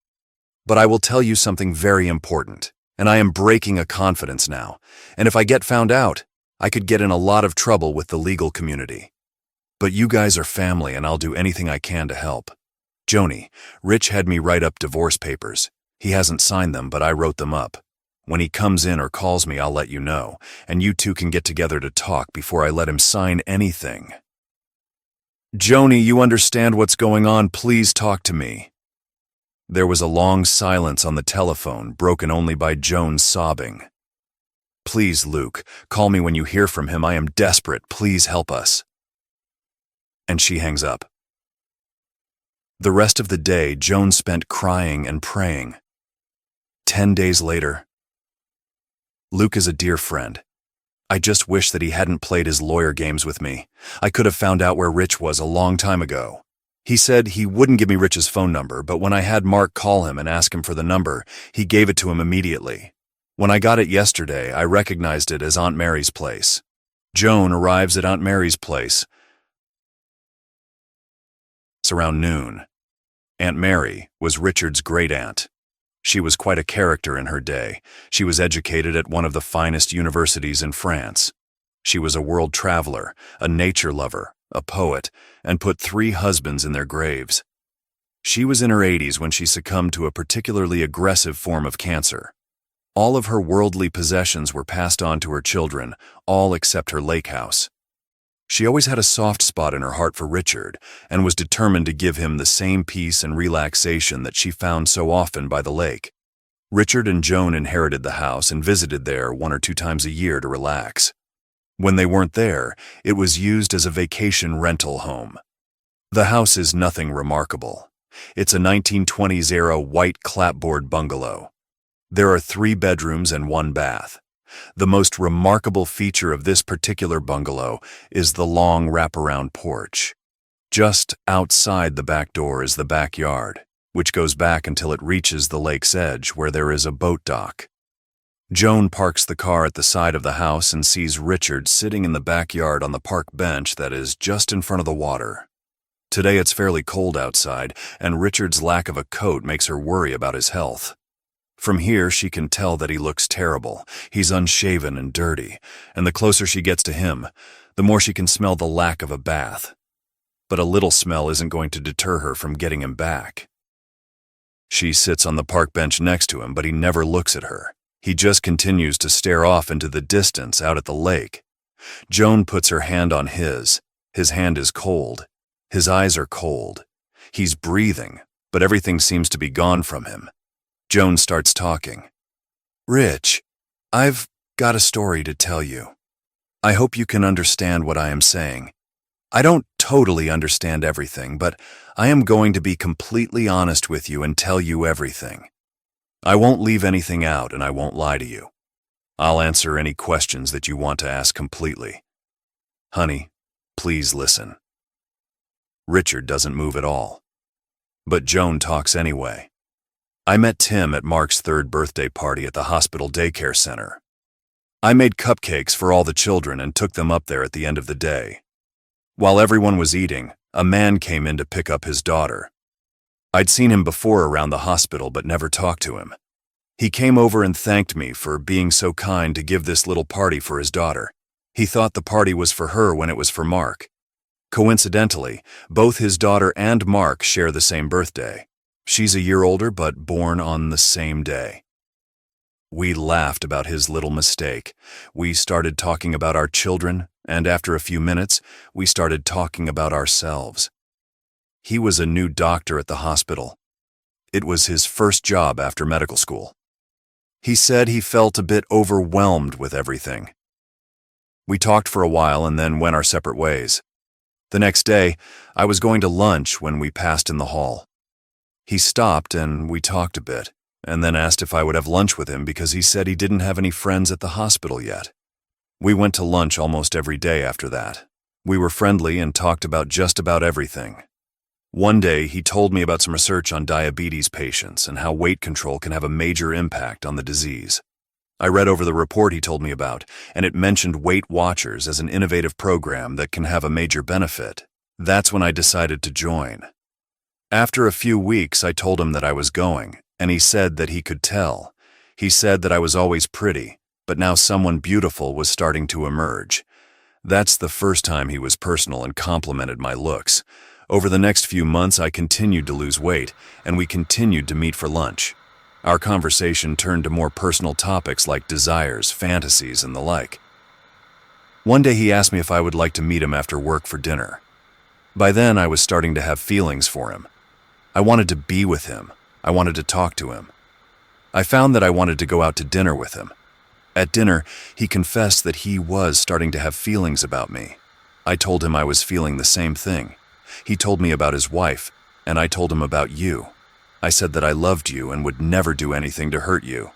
A: But I will tell you something very important, and I am breaking a confidence now. And if I get found out, I could get in a lot of trouble with the legal community. But you guys are family, and I'll do anything I can to help. Joni, Rich had me write up divorce papers. He hasn't signed them, but I wrote them up. When he comes in or calls me, I'll let you know, and you two can get together to talk before I let him sign anything. Joni, you understand what's going on. Please talk to me. There was a long silence on the telephone, broken only by Joan sobbing. Please, Luke, call me when you hear from him. I am desperate. Please help us. And she hangs up. The rest of the day, Joan spent crying and praying. 10 days later, Luke is a dear friend. I just wish that he hadn't played his lawyer games with me. I could have found out where Rich was a long time ago. He said he wouldn't give me Rich's phone number, but when I had Mark call him and ask him for the number, he gave it to him immediately. When I got it yesterday, I recognized it as Aunt Mary's place. Joan arrives at Aunt Mary's place. It's around noon. Aunt Mary was Richard's great-aunt. She was quite a character in her day. She was educated at one of the finest universities in France. She was a world traveler, a nature lover, a poet, and put 3 husbands in their graves. She was in her 80s when she succumbed to a particularly aggressive form of cancer. All of her worldly possessions were passed on to her children, all except her lake house. She always had a soft spot in her heart for Richard and was determined to give him the same peace and relaxation that she found so often by the lake. Richard and Joan inherited the house and visited there 1 or 2 times a year to relax. When they weren't there, it was used as a vacation rental home. The house is nothing remarkable. It's a 1920s-era white clapboard bungalow. There are 3 bedrooms and 1 bath. The most remarkable feature of this particular bungalow is the long wraparound porch. Just outside the back door is the backyard, which goes back until it reaches the lake's edge where there is a boat dock. Joan parks the car at the side of the house and sees Richard sitting in the backyard on the park bench that is just in front of the water. Today it's fairly cold outside, and Richard's lack of a coat makes her worry about his health. From here, she can tell that he looks terrible. He's unshaven and dirty, and the closer she gets to him, the more she can smell the lack of a bath. But a little smell isn't going to deter her from getting him back. She sits on the park bench next to him, but he never looks at her. He just continues to stare off into the distance out at the lake. Joan puts her hand on his. His hand is cold. His eyes are cold. He's breathing, but everything seems to be gone from him. Joan starts talking. Rich, I've got a story to tell you. I hope you can understand what I am saying. I don't totally understand everything, but I am going to be completely honest with you and tell you everything. I won't leave anything out and I won't lie to you. I'll answer any questions that you want to ask completely. Honey, please listen. Richard doesn't move at all. But Joan talks anyway. I met Tim at Mark's 3rd birthday party at the hospital daycare center. I made cupcakes for all the children and took them up there at the end of the day. While everyone was eating, a man came in to pick up his daughter. I'd seen him before around the hospital but never talked to him. He came over and thanked me for being so kind to give this little party for his daughter. He thought the party was for her when it was for Mark. Coincidentally, both his daughter and Mark share the same birthday. She's a year older, but born on the same day. We laughed about his little mistake. We started talking about our children, and after a few minutes, we started talking about ourselves. He was a new doctor at the hospital. It was his first job after medical school. He said he felt a bit overwhelmed with everything. We talked for a while and then went our separate ways. The next day, I was going to lunch when we passed in the hall. He stopped and we talked a bit, and then asked if I would have lunch with him because he said he didn't have any friends at the hospital yet. We went to lunch almost every day after that. We were friendly and talked about just about everything. One day, he told me about some research on diabetes patients and how weight control can have a major impact on the disease. I read over the report he told me about, and it mentioned Weight Watchers as an innovative program that can have a major benefit. That's when I decided to join. After a few weeks, I told him that I was going, and he said that he could tell. He said that I was always pretty, but now someone beautiful was starting to emerge. That's the first time he was personal and complimented my looks. Over the next few months, I continued to lose weight, and we continued to meet for lunch. Our conversation turned to more personal topics like desires, fantasies, and the like. One day he asked me if I would like to meet him after work for dinner. By then, I was starting to have feelings for him. I wanted to be with him. I wanted to talk to him. I found that I wanted to go out to dinner with him. At dinner, he confessed that he was starting to have feelings about me. I told him I was feeling the same thing. He told me about his wife, and I told him about you. I said that I loved you and would never do anything to hurt you.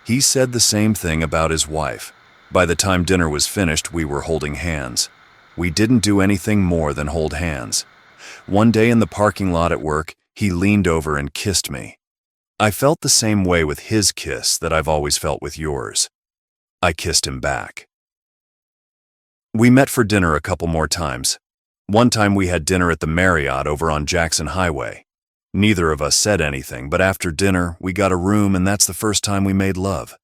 A: He said the same thing about his wife. By the time dinner was finished, we were holding hands. We didn't do anything more than hold hands. One day in the parking lot at work, he leaned over and kissed me. I felt the same way with his kiss that I've always felt with yours. I kissed him back. We met for dinner a couple more times. One time we had dinner at the Marriott over on Jackson Highway. Neither of us said anything, but after dinner, we got a room and that's the first time we made love.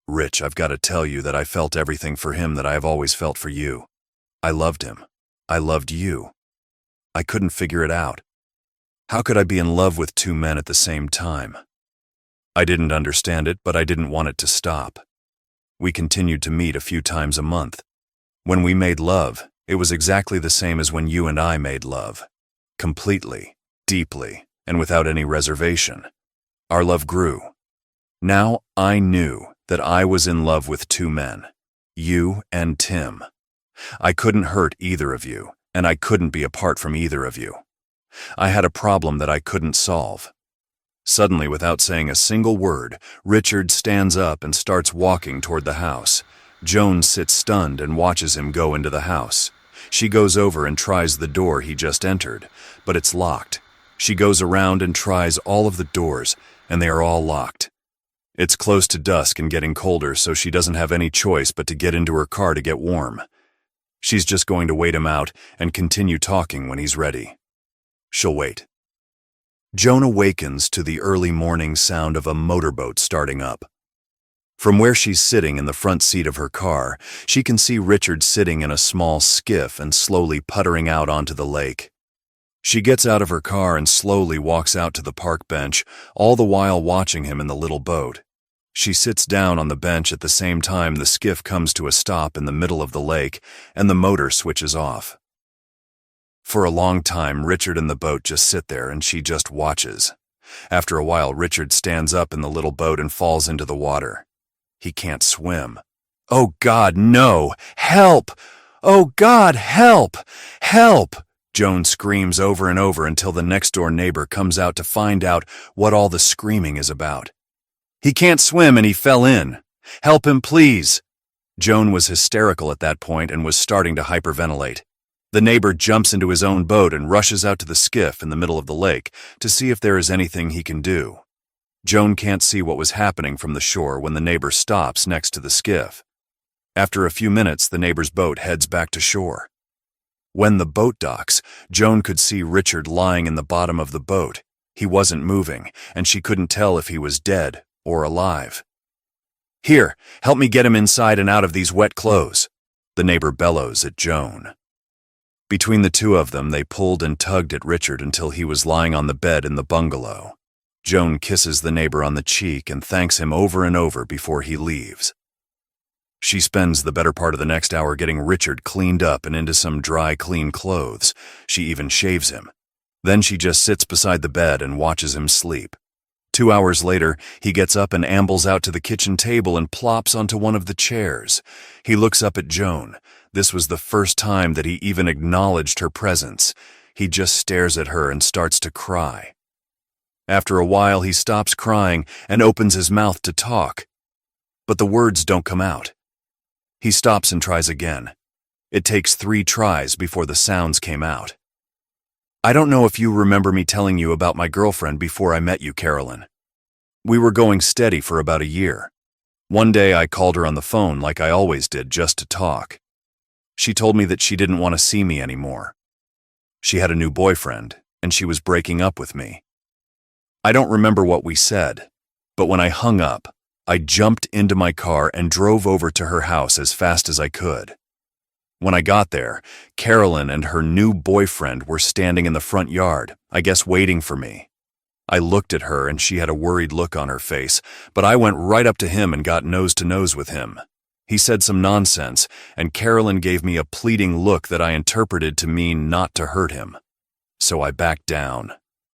A: Rich, I've got to tell you that I felt everything for him that I have always felt for you. I loved him. I loved you. I couldn't figure it out. How could I be in love with two men at the same time? I didn't understand it, but I didn't want it to stop. We continued to meet a few times a month. When we made love, it was exactly the same as when you and I made love. Completely, deeply, and without any reservation. Our love grew. Now I knew that I was in love with two men, you and Tim. I couldn't hurt either of you, and I couldn't be apart from either of you. I had a problem that I couldn't solve. Suddenly, without saying a single word, Richard stands up and starts walking toward the house. Joan sits stunned and watches him go into the house. She goes over and tries the door he just entered, but it's locked. She goes around and tries all of the doors, and they are all locked. It's close to dusk and getting colder, so she doesn't have any choice but to get into her car to get warm. She's just going to wait him out and continue talking when he's ready. She'll wait. Joan awakens to the early morning sound of a motorboat starting up. From where she's sitting in the front seat of her car, she can see Richard sitting in a small skiff and slowly puttering out onto the lake. She gets out of her car and slowly walks out to the park bench, all the while watching him in the little boat. She sits down on the bench at the same time the skiff comes to a stop in the middle of the lake and the motor switches off. For a long time, Richard and the boat just sit there and she just watches. After a while, Richard stands up in the little boat and falls into the water. He can't swim. Oh God, no! Help! Oh God, help! Help! Joan screams over and over until the next-door neighbor comes out to find out what all the screaming is about. He can't swim and he fell in. Help him, please! Joan was hysterical at that point and was starting to hyperventilate. The neighbor jumps into his own boat and rushes out to the skiff in the middle of the lake to see if there is anything he can do. Joan can't see what was happening from the shore when the neighbor stops next to the skiff. After a few minutes, the neighbor's boat heads back to shore. When the boat docks, Joan could see Richard lying in the bottom of the boat. He wasn't moving, and she couldn't tell if he was dead or alive. Here, help me get him inside and out of these wet clothes, the neighbor bellows at Joan. Between the two of them, they pulled and tugged at Richard until he was lying on the bed in the bungalow. Joan kisses the neighbor on the cheek and thanks him over and over before he leaves. She spends the better part of the next hour getting Richard cleaned up and into some dry, clean clothes. She even shaves him. Then she just sits beside the bed and watches him sleep. 2 hours later, he gets up and ambles out to the kitchen table and plops onto one of the chairs. He looks up at Joan. This was the first time that he even acknowledged her presence. He just stares at her and starts to cry. After a while, he stops crying and opens his mouth to talk. But the words don't come out. He stops and tries again. It takes 3 tries before the sounds came out. I don't know if you remember me telling you about my girlfriend before I met you, Carolyn. We were going steady for about a year. One day I called her on the phone like I always did, just to talk. She told me that she didn't want to see me anymore. She had a new boyfriend, and she was breaking up with me. I don't remember what we said, but when I hung up, I jumped into my car and drove over to her house as fast as I could. When I got there, Carolyn and her new boyfriend were standing in the front yard, I guess waiting for me. I looked at her and she had a worried look on her face, but I went right up to him and got nose to nose with him. He said some nonsense, and Carolyn gave me a pleading look that I interpreted to mean not to hurt him. So I backed down.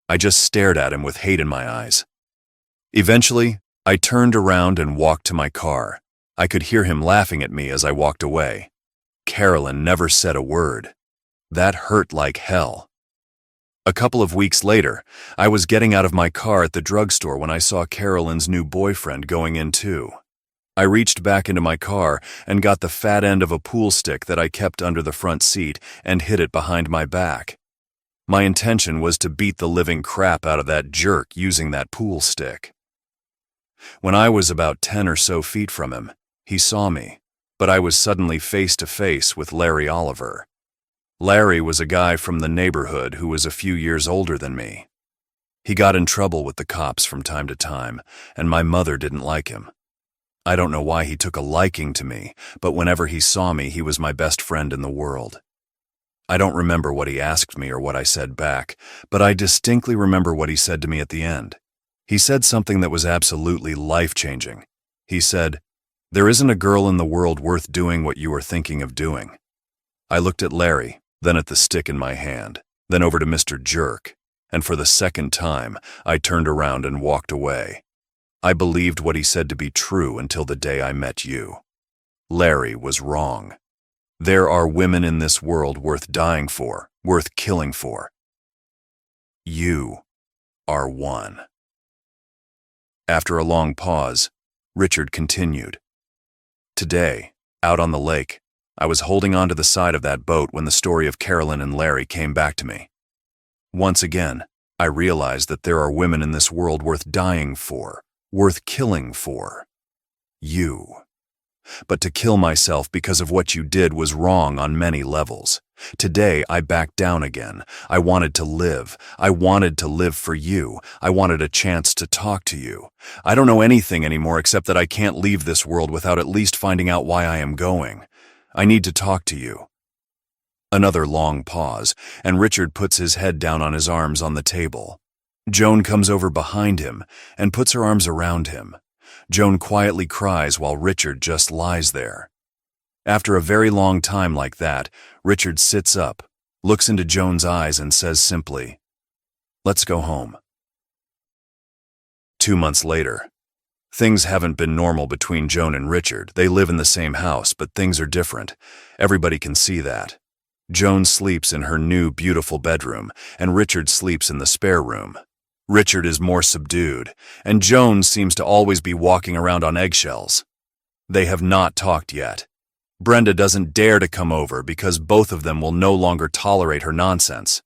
A: I just stared at him with hate in my eyes. Eventually, I turned around and walked to my car. I could hear him laughing at me as I walked away. Carolyn never said a word. That hurt like hell. A couple of weeks later, I was getting out of my car at the drugstore when I saw Carolyn's new boyfriend going in too. I reached back into my car and got the fat end of a pool stick that I kept under the front seat and hid it behind my back. My intention was to beat the living crap out of that jerk using that pool stick. When I was about 10 or so feet from him, he saw me, but I was suddenly face to face with Larry Oliver. Larry was a guy from the neighborhood who was a few years older than me. He got in trouble with the cops from time to time, and my mother didn't like him. I don't know why he took a liking to me, but whenever he saw me, he was my best friend in the world. I don't remember what he asked me or what I said back, but I distinctly remember what he said to me at the end. He said something that was absolutely life-changing. He said, "There isn't a girl in the world worth doing what you are thinking of doing." I looked at Larry, then at the stick in my hand, then over to Mr. Jerk, and for the second time, I turned around and walked away. I believed what he said to be true until the day I met you. Larry was wrong. There are women in this world worth dying for, worth killing for. You are one. After a long pause, Richard continued. Today, out on the lake, I was holding onto the side of that boat when the story of Carolyn and Larry came back to me. Once again, I realized that there are women in this world worth dying for, worth killing for. You. But to kill myself because of what you did was wrong on many levels. Today, I backed down again. I wanted to live. I wanted to live for you. I wanted a chance to talk to you. I don't know anything anymore except that I can't leave this world without at least finding out why I am going. I need to talk to you. Another long pause, and Richard puts his head down on his arms on the table. Joan comes over behind him and puts her arms around him. Joan quietly cries while Richard just lies there. After a very long time like that, Richard sits up, looks into Joan's eyes and says simply, "Let's go home." 2 months later. Things haven't been normal between Joan and Richard. They live in the same house, but things are different. Everybody can see that. Joan sleeps in her new, beautiful bedroom, and Richard sleeps in the spare room. Richard is more subdued, and Joan seems to always be walking around on eggshells. They have not talked yet. Brenda doesn't dare to come over because both of them will no longer tolerate her nonsense.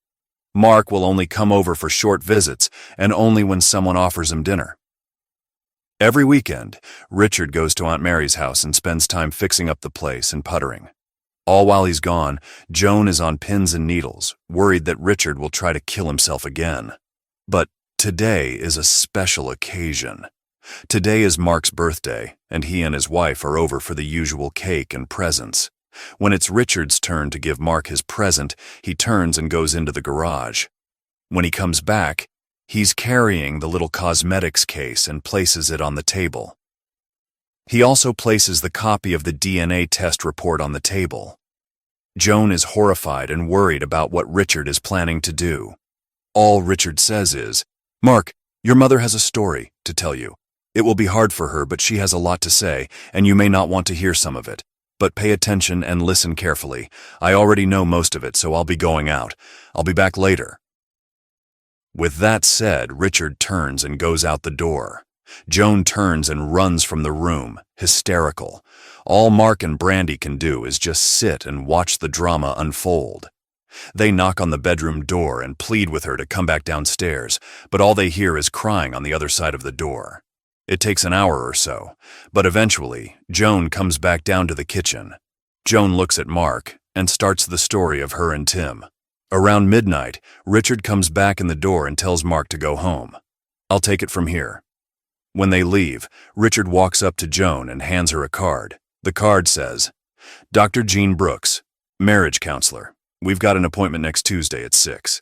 A: Mark will only come over for short visits, and only when someone offers him dinner. Every weekend, Richard goes to Aunt Mary's house and spends time fixing up the place and puttering. All while he's gone, Joan is on pins and needles, worried that Richard will try to kill himself again. But today is a special occasion. Today is Mark's birthday, and he and his wife are over for the usual cake and presents. When it's Richard's turn to give Mark his present, he turns and goes into the garage. When he comes back, he's carrying the little cosmetics case and places it on the table. He also places the copy of the DNA test report on the table. Joan is horrified and worried about what Richard is planning to do. All Richard says is, "Mark, Your mother has a story to tell you. It will be hard for her, but she has a lot to say, and you may not want to hear some of it. But pay attention and listen carefully. I already know most of it, so I'll be going out. I'll be back later." With that said, Richard turns and goes out the door. Joan turns and runs from the room, hysterical. All Mark and Brandy can do is just sit and watch the drama unfold. They knock on the bedroom door and plead with her to come back downstairs, but all they hear is crying on the other side of the door. It takes an hour or so, but eventually, Joan comes back down to the kitchen. Joan looks at Mark and starts the story of her and Tim. Around midnight, Richard comes back in the door and tells Mark to go home. "I'll take it from here." When they leave, Richard walks up to Joan and hands her a card. The card says, "Dr. Jean Brooks, marriage counselor. We've got an appointment next Tuesday at 6.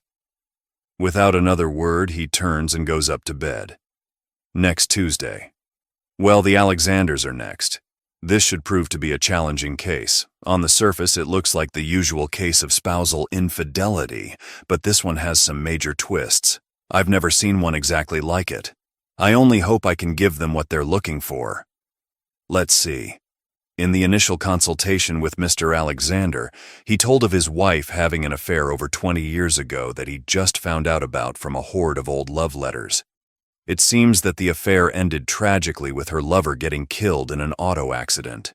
A: Without another word, he turns and goes up to bed. Next Tuesday. Well, the Alexanders are next. This should prove to be a challenging case. On the surface, it looks like the usual case of spousal infidelity, but this one has some major twists. I've never seen one exactly like it. I only hope I can give them what they're looking for. Let's see. In the initial consultation with Mr. Alexander, he told of his wife having an affair over 20 years ago that he just found out about from a hoard of old love letters. It seems that the affair ended tragically with her lover getting killed in an auto accident.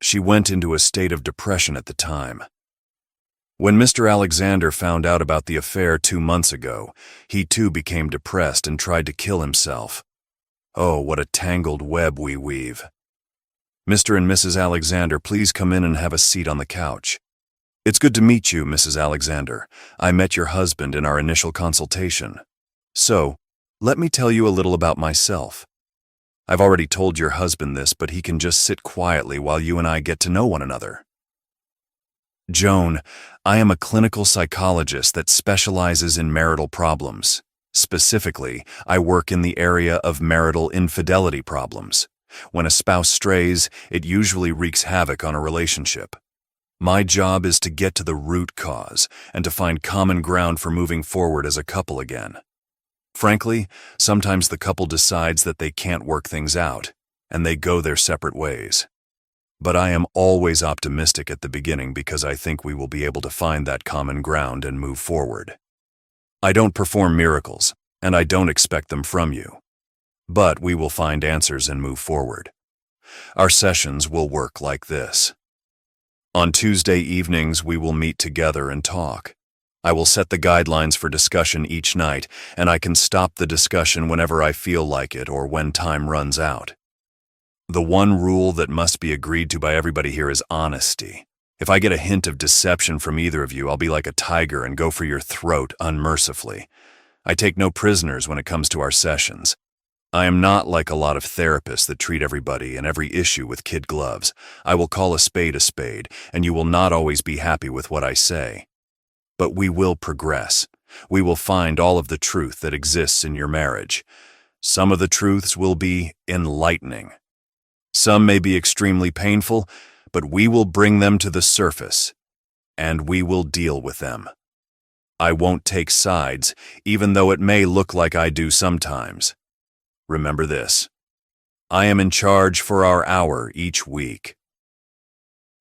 A: She went into a state of depression at the time. When Mr. Alexander found out about the affair 2 months ago, he too became depressed and tried to kill himself. Oh, what a tangled web we weave. Mr. and Mrs. Alexander, please come in and have a seat on the couch. It's good to meet you, Mrs. Alexander. I met your husband in our initial consultation. So, let me tell you a little about myself. I've already told your husband this, but he can just sit quietly while you and I get to know one another. Joan, I am a clinical psychologist that specializes in marital problems. Specifically, I work in the area of marital infidelity problems. When a spouse strays, it usually wreaks havoc on a relationship. My job is to get to the root cause and to find common ground for moving forward as a couple again. Frankly, sometimes the couple decides that they can't work things out, and they go their separate ways. But I am always optimistic at the beginning because I think we will be able to find that common ground and move forward. I don't perform miracles, and I don't expect them from you. But we will find answers and move forward. Our sessions will work like this. On Tuesday evenings, we will meet together and talk. I will set the guidelines for discussion each night, and I can stop the discussion whenever I feel like it or when time runs out. The one rule that must be agreed to by everybody here is honesty. If I get a hint of deception from either of you, I'll be like a tiger and go for your throat unmercifully. I take no prisoners when it comes to our sessions. I am not like a lot of therapists that treat everybody and every issue with kid gloves. I will call a spade, and you will not always be happy with what I say. But we will progress. We will find all of the truth that exists in your marriage. Some of the truths will be enlightening. Some may be extremely painful, but we will bring them to the surface, and we will deal with them. I won't take sides, even though it may look like I do sometimes. Remember this. I am in charge for our hour each week.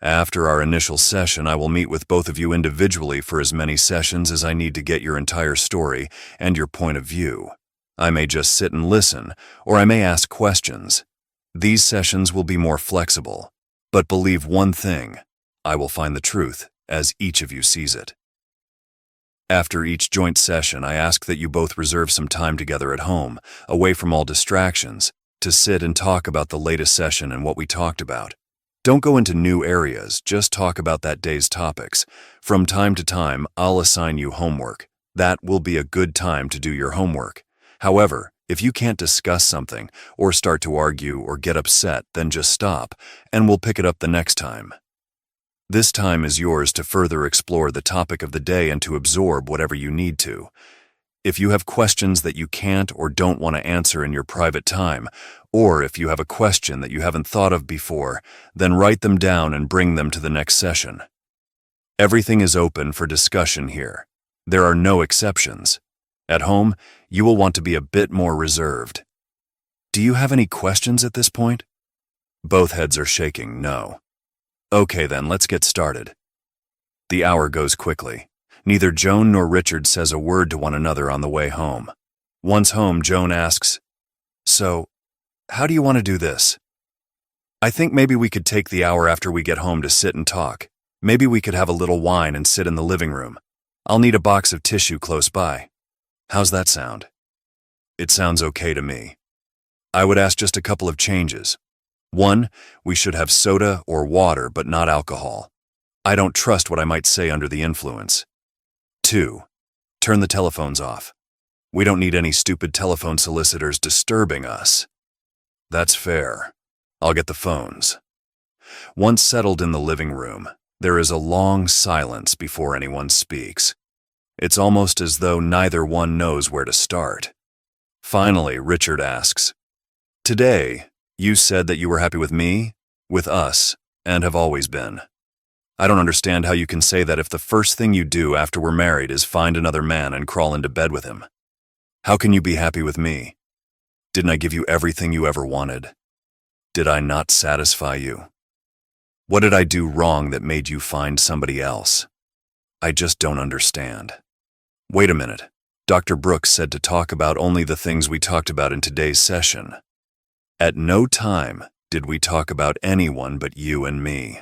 A: After our initial session, I will meet with both of you individually for as many sessions as I need to get your entire story and your point of view. I may just sit and listen, or I may ask questions. These sessions will be more flexible, but believe one thing, I will find the truth as each of you sees it. After each joint session, I ask that you both reserve some time together at home, away from all distractions, to sit and talk about the latest session and what we talked about. Don't go into new areas, just talk about that day's topics. From time to time, I'll assign you homework. That will be a good time to do your homework. However, if you can't discuss something, or start to argue or get upset, then just stop, and we'll pick it up the next time. This time is yours to further explore the topic of the day and to absorb whatever you need to. If you have questions that you can't or don't want to answer in your private time, or if you have a question that you haven't thought of before, then write them down and bring them to the next session. Everything is open for discussion here. There are no exceptions. At home, you will want to be a bit more reserved. Do you have any questions at this point? Both heads are shaking no. Okay then, let's get started. The hour goes quickly. Neither Joan nor Richard says a word to one another on the way home. Once home, Joan asks, "So, how do you want to do this?" "I think maybe we could take the hour after we get home to sit and talk. Maybe we could have a little wine and sit in the living room. I'll need a box of tissue close by. How's that sound?" It sounds okay to me. I would ask just a couple of changes. 1, we should have soda or water, but not alcohol. I don't trust what I might say under the influence. 2, turn the telephones off. We don't need any stupid telephone solicitors disturbing us. That's fair. I'll get the phones. Once settled in the living room, there is a long silence before anyone speaks. It's almost as though neither one knows where to start. Finally, Richard asks, "Today, you said that you were happy with me, with us, and have always been. I don't understand how you can say that if the first thing you do after we're married is find another man and crawl into bed with him. How can you be happy with me? Didn't I give you everything you ever wanted? Did I not satisfy you? What did I do wrong that made you find somebody else? I just don't understand." Wait a minute. Dr. Brooks said to talk about only the things we talked about in today's session. At no time did we talk about anyone but you and me.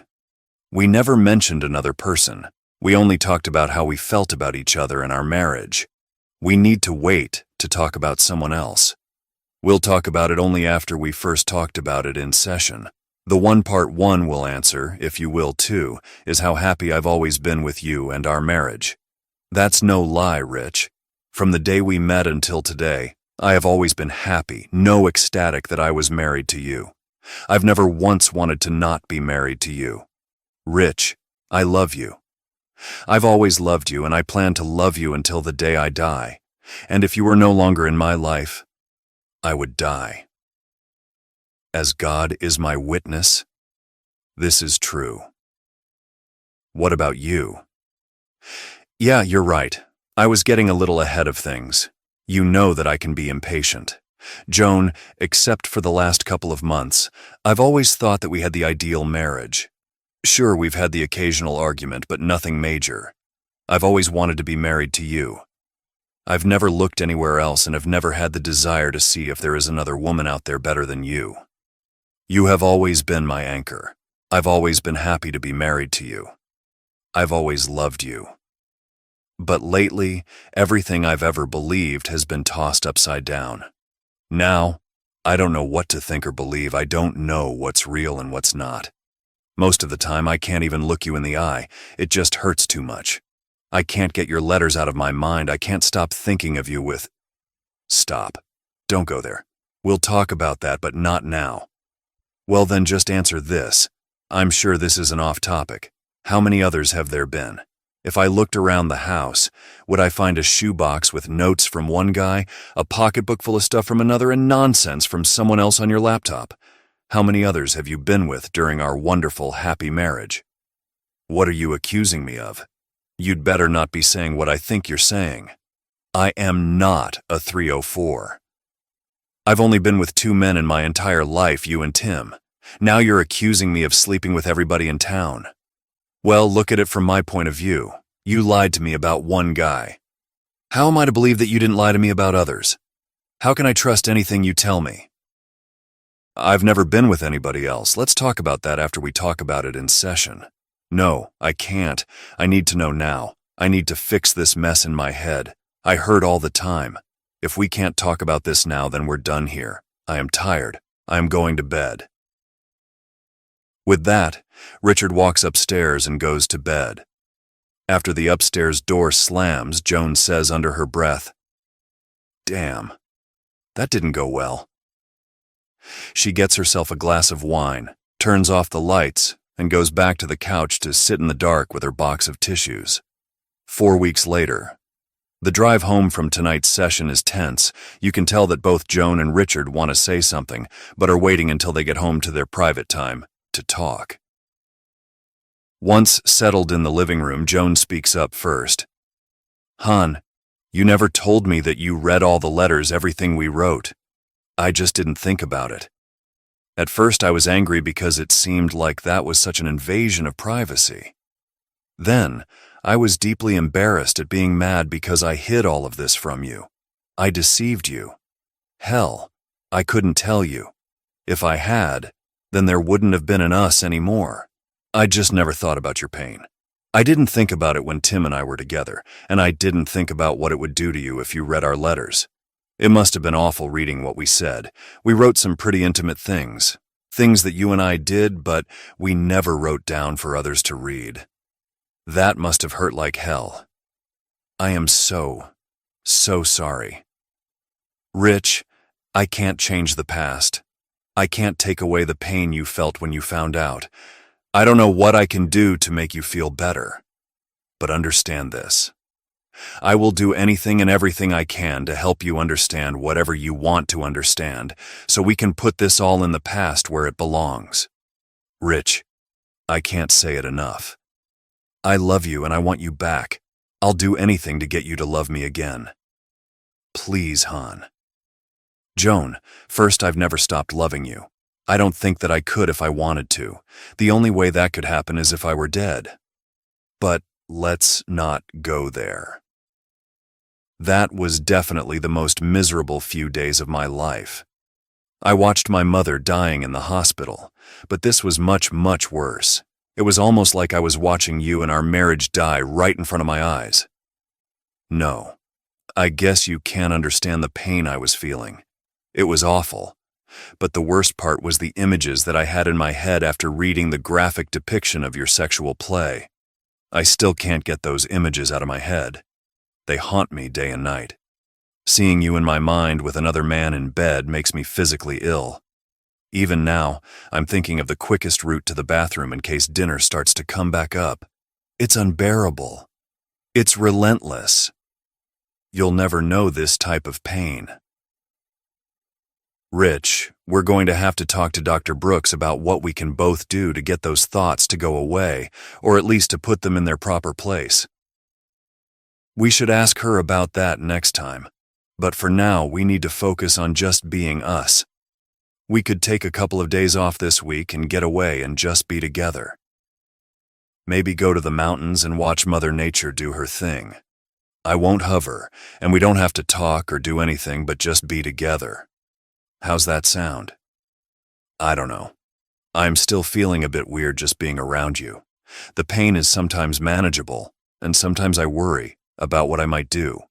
A: We never mentioned another person. We only talked about how we felt about each other and our marriage. We need to wait to talk about someone else. We'll talk about it only after we first talked about it in session. The one part 1 will answer, if you will too, is how happy I've always been with you and our marriage. That's no lie, Rich. From the day we met until today, I have always been happy, no ecstatic that I was married to you. I've never once wanted to not be married to you. Rich, I love you. I've always loved you, and I plan to love you until the day I die. And if you were no longer in my life, I would die. As God is my witness, this is true. What about you? Yeah, you're right. I was getting a little ahead of things. You know that I can be impatient. Joan, except for the last couple of months, I've always thought that we had the ideal marriage. Sure, we've had the occasional argument, but nothing major. I've always wanted to be married to you. I've never looked anywhere else and have never had the desire to see if there is another woman out there better than you. You have always been my anchor. I've always been happy to be married to you. I've always loved you. But lately, everything I've ever believed has been tossed upside down. Now, I don't know what to think or believe. I don't know what's real and what's not. Most of the time, I can't even look you in the eye. It just hurts too much. I can't get your letters out of my mind. I can't stop thinking of you with... Stop. Don't go there. We'll talk about that, but not now. Well, then just answer this. I'm sure this isn't off topic. How many others have there been? If I looked around the house, would I find a shoebox with notes from one guy, a pocketbook full of stuff from another, and nonsense from someone else on your laptop? How many others have you been with during our wonderful, happy marriage? What are you accusing me of? You'd better not be saying what I think you're saying. I am not a 304. I've only been with 2 men in my entire life, you and Tim. Now you're accusing me of sleeping with everybody in town. Well, look at it from my point of view. You lied to me about one guy. How am I to believe that you didn't lie to me about others? How can I trust anything you tell me? I've never been with anybody else. Let's talk about that after we talk about it in session. No, I can't. I need to know now. I need to fix this mess in my head. I hurt all the time. If we can't talk about this now, then we're done here. I am tired. I am going to bed. With that, Richard walks upstairs and goes to bed. After the upstairs door slams, Joan says under her breath, "Damn, that didn't go well." She gets herself a glass of wine, turns off the lights, and goes back to the couch to sit in the dark with her box of tissues. 4 weeks later. The drive home from tonight's session is tense. You can tell that both Joan and Richard want to say something, but are waiting until they get home to their private time to talk. Once settled in the living room, Joan speaks up first. "Hon, You never told me that you read all the letters, everything we wrote. I just didn't think about it. At first I was angry because it seemed like that was such an invasion of privacy. Then, I was deeply embarrassed at being mad because I hid all of this from you. I deceived you. Hell, I couldn't tell you. If I had, then there wouldn't have been an us anymore. I just never thought about your pain. I didn't think about it when Tim and I were together, and I didn't think about what it would do to you if you read our letters. It must have been awful reading what we said. We wrote some pretty intimate things. Things that you and I did, but we never wrote down for others to read. That must have hurt like hell. I am so sorry. Rich, I can't change the past. I can't take away the pain you felt when you found out. I don't know what I can do to make you feel better. But understand this. I will do anything and everything I can to help you understand whatever you want to understand, so we can put this all in the past where it belongs. Rich, I can't say it enough. I love you and I want you back. I'll do anything to get you to love me again. Please, hon. Joan, first, I've never stopped loving you. I don't think that I could if I wanted to. The only way that could happen is if I were dead. But let's not go there. That was definitely the most miserable few days of my life. I watched my mother dying in the hospital, but this was much, much worse. It was almost like I was watching you and our marriage die right in front of my eyes. No, I guess you can't understand the pain I was feeling. It was awful. But the worst part was the images that I had in my head after reading the graphic depiction of your sexual play. I still can't get those images out of my head. They haunt me day and night. Seeing you in my mind with another man in bed makes me physically ill. Even now, I'm thinking of the quickest route to the bathroom in case dinner starts to come back up. It's unbearable. It's relentless. You'll never know this type of pain. Rich, we're going to have to talk to Dr. Brooks about what we can both do to get those thoughts to go away, or at least to put them in their proper place. We should ask her about that next time, but for now we need to focus on just being us. We could take a couple of days off this week and get away and just be together. Maybe go to the mountains and watch Mother Nature do her thing. I won't hover, and we don't have to talk or do anything but just be together. How's that sound? I don't know. I'm still feeling a bit weird just being around you. The pain is sometimes manageable, and sometimes I worry about what I might do.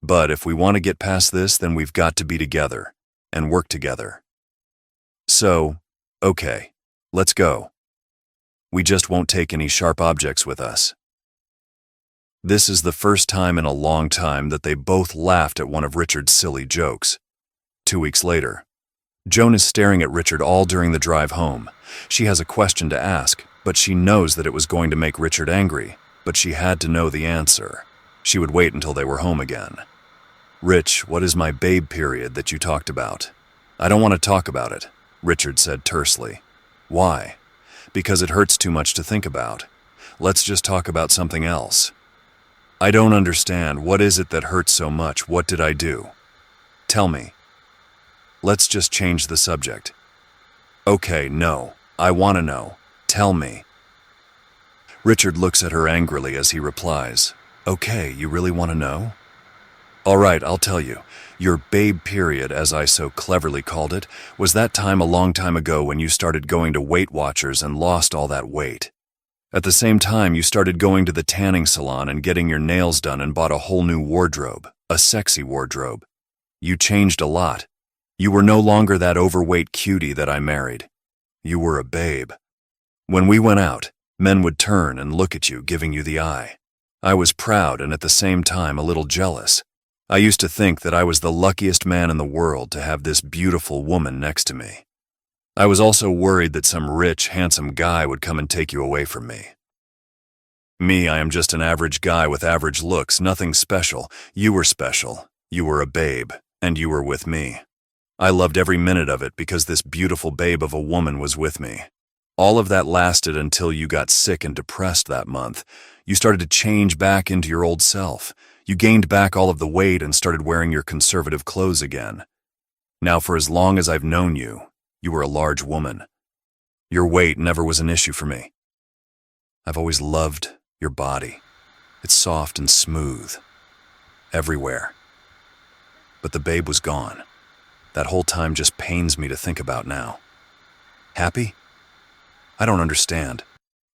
A: But if we want to get past this, then we've got to be together and work together. So, okay, let's go. We just won't take any sharp objects with us. This is the first time in a long time that they both laughed at one of Richard's silly jokes. 2 weeks later, Joan is staring at Richard all during the drive home. She has a question to ask, but she knows that it was going to make Richard angry, but she had to know the answer. She would wait until they were home again. Rich, what is my babe period that you talked about? I don't want to talk about it, Richard said tersely. Why? Because it hurts too much to think about. Let's just talk about something else. I don't understand. What is it that hurts so much? What did I do? Tell me. Let's just change the subject. Okay, no. I want to know. Tell me. Richard looks at her angrily as he replies, Okay, you really want to know? All right, I'll tell you. Your babe period, as I so cleverly called it, was that time a long time ago when you started going to Weight Watchers and lost all that weight. At the same time, you started going to the tanning salon and getting your nails done and bought a whole new wardrobe, a sexy wardrobe. You changed a lot. You were no longer that overweight cutie that I married. You were a babe. When we went out, men would turn and look at you, giving you the eye. I was proud and at the same time a little jealous. I used to think that I was the luckiest man in the world to have this beautiful woman next to me. I was also worried that some rich, handsome guy would come and take you away from me. Me, I am just an average guy with average looks, nothing special. You were special. You were a babe, and you were with me. I loved every minute of it because this beautiful babe of a woman was with me. All of that lasted until you got sick and depressed that month. You started to change back into your old self. You gained back all of the weight and started wearing your conservative clothes again. Now, for as long as I've known you, you were a large woman. Your weight never was an issue for me. I've always loved your body. It's soft and smooth. Everywhere. But the babe was gone. That whole time just pains me to think about now. Happy? I don't understand.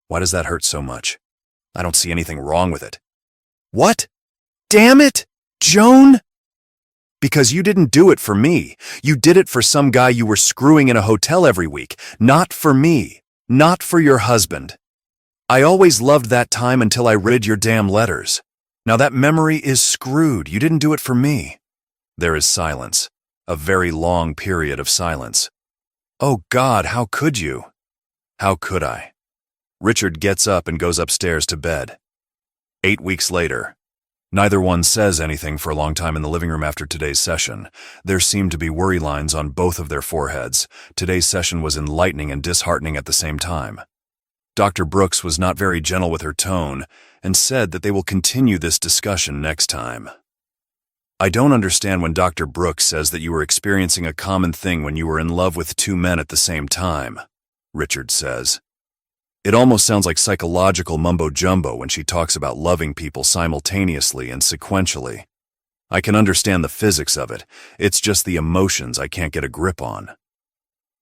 A: Why does that hurt so much? I don't see anything wrong with it. What? Damn it, Joan! Because you didn't do it for me. You did it for some guy you were screwing in a hotel every week. Not for me. Not for your husband. I always loved that time until I read your damn letters. Now that memory is screwed. You didn't do it for me. There is silence. A very long period of silence. Oh God, how could you? How could I? Richard gets up and goes upstairs to bed. 8 weeks later. Neither one says anything for a long time in the living room after today's session. There seemed to be worry lines on both of their foreheads. Today's session was enlightening and disheartening at the same time. Dr. Brooks was not very gentle with her tone and said that they will continue this discussion next time. I don't understand when Dr. Brooks says that you were experiencing a common thing when you were in love with 2 men at the same time, Richard says. It almost sounds like psychological mumbo-jumbo when she talks about loving people simultaneously and sequentially. I can understand the physics of it. It's just the emotions I can't get a grip on.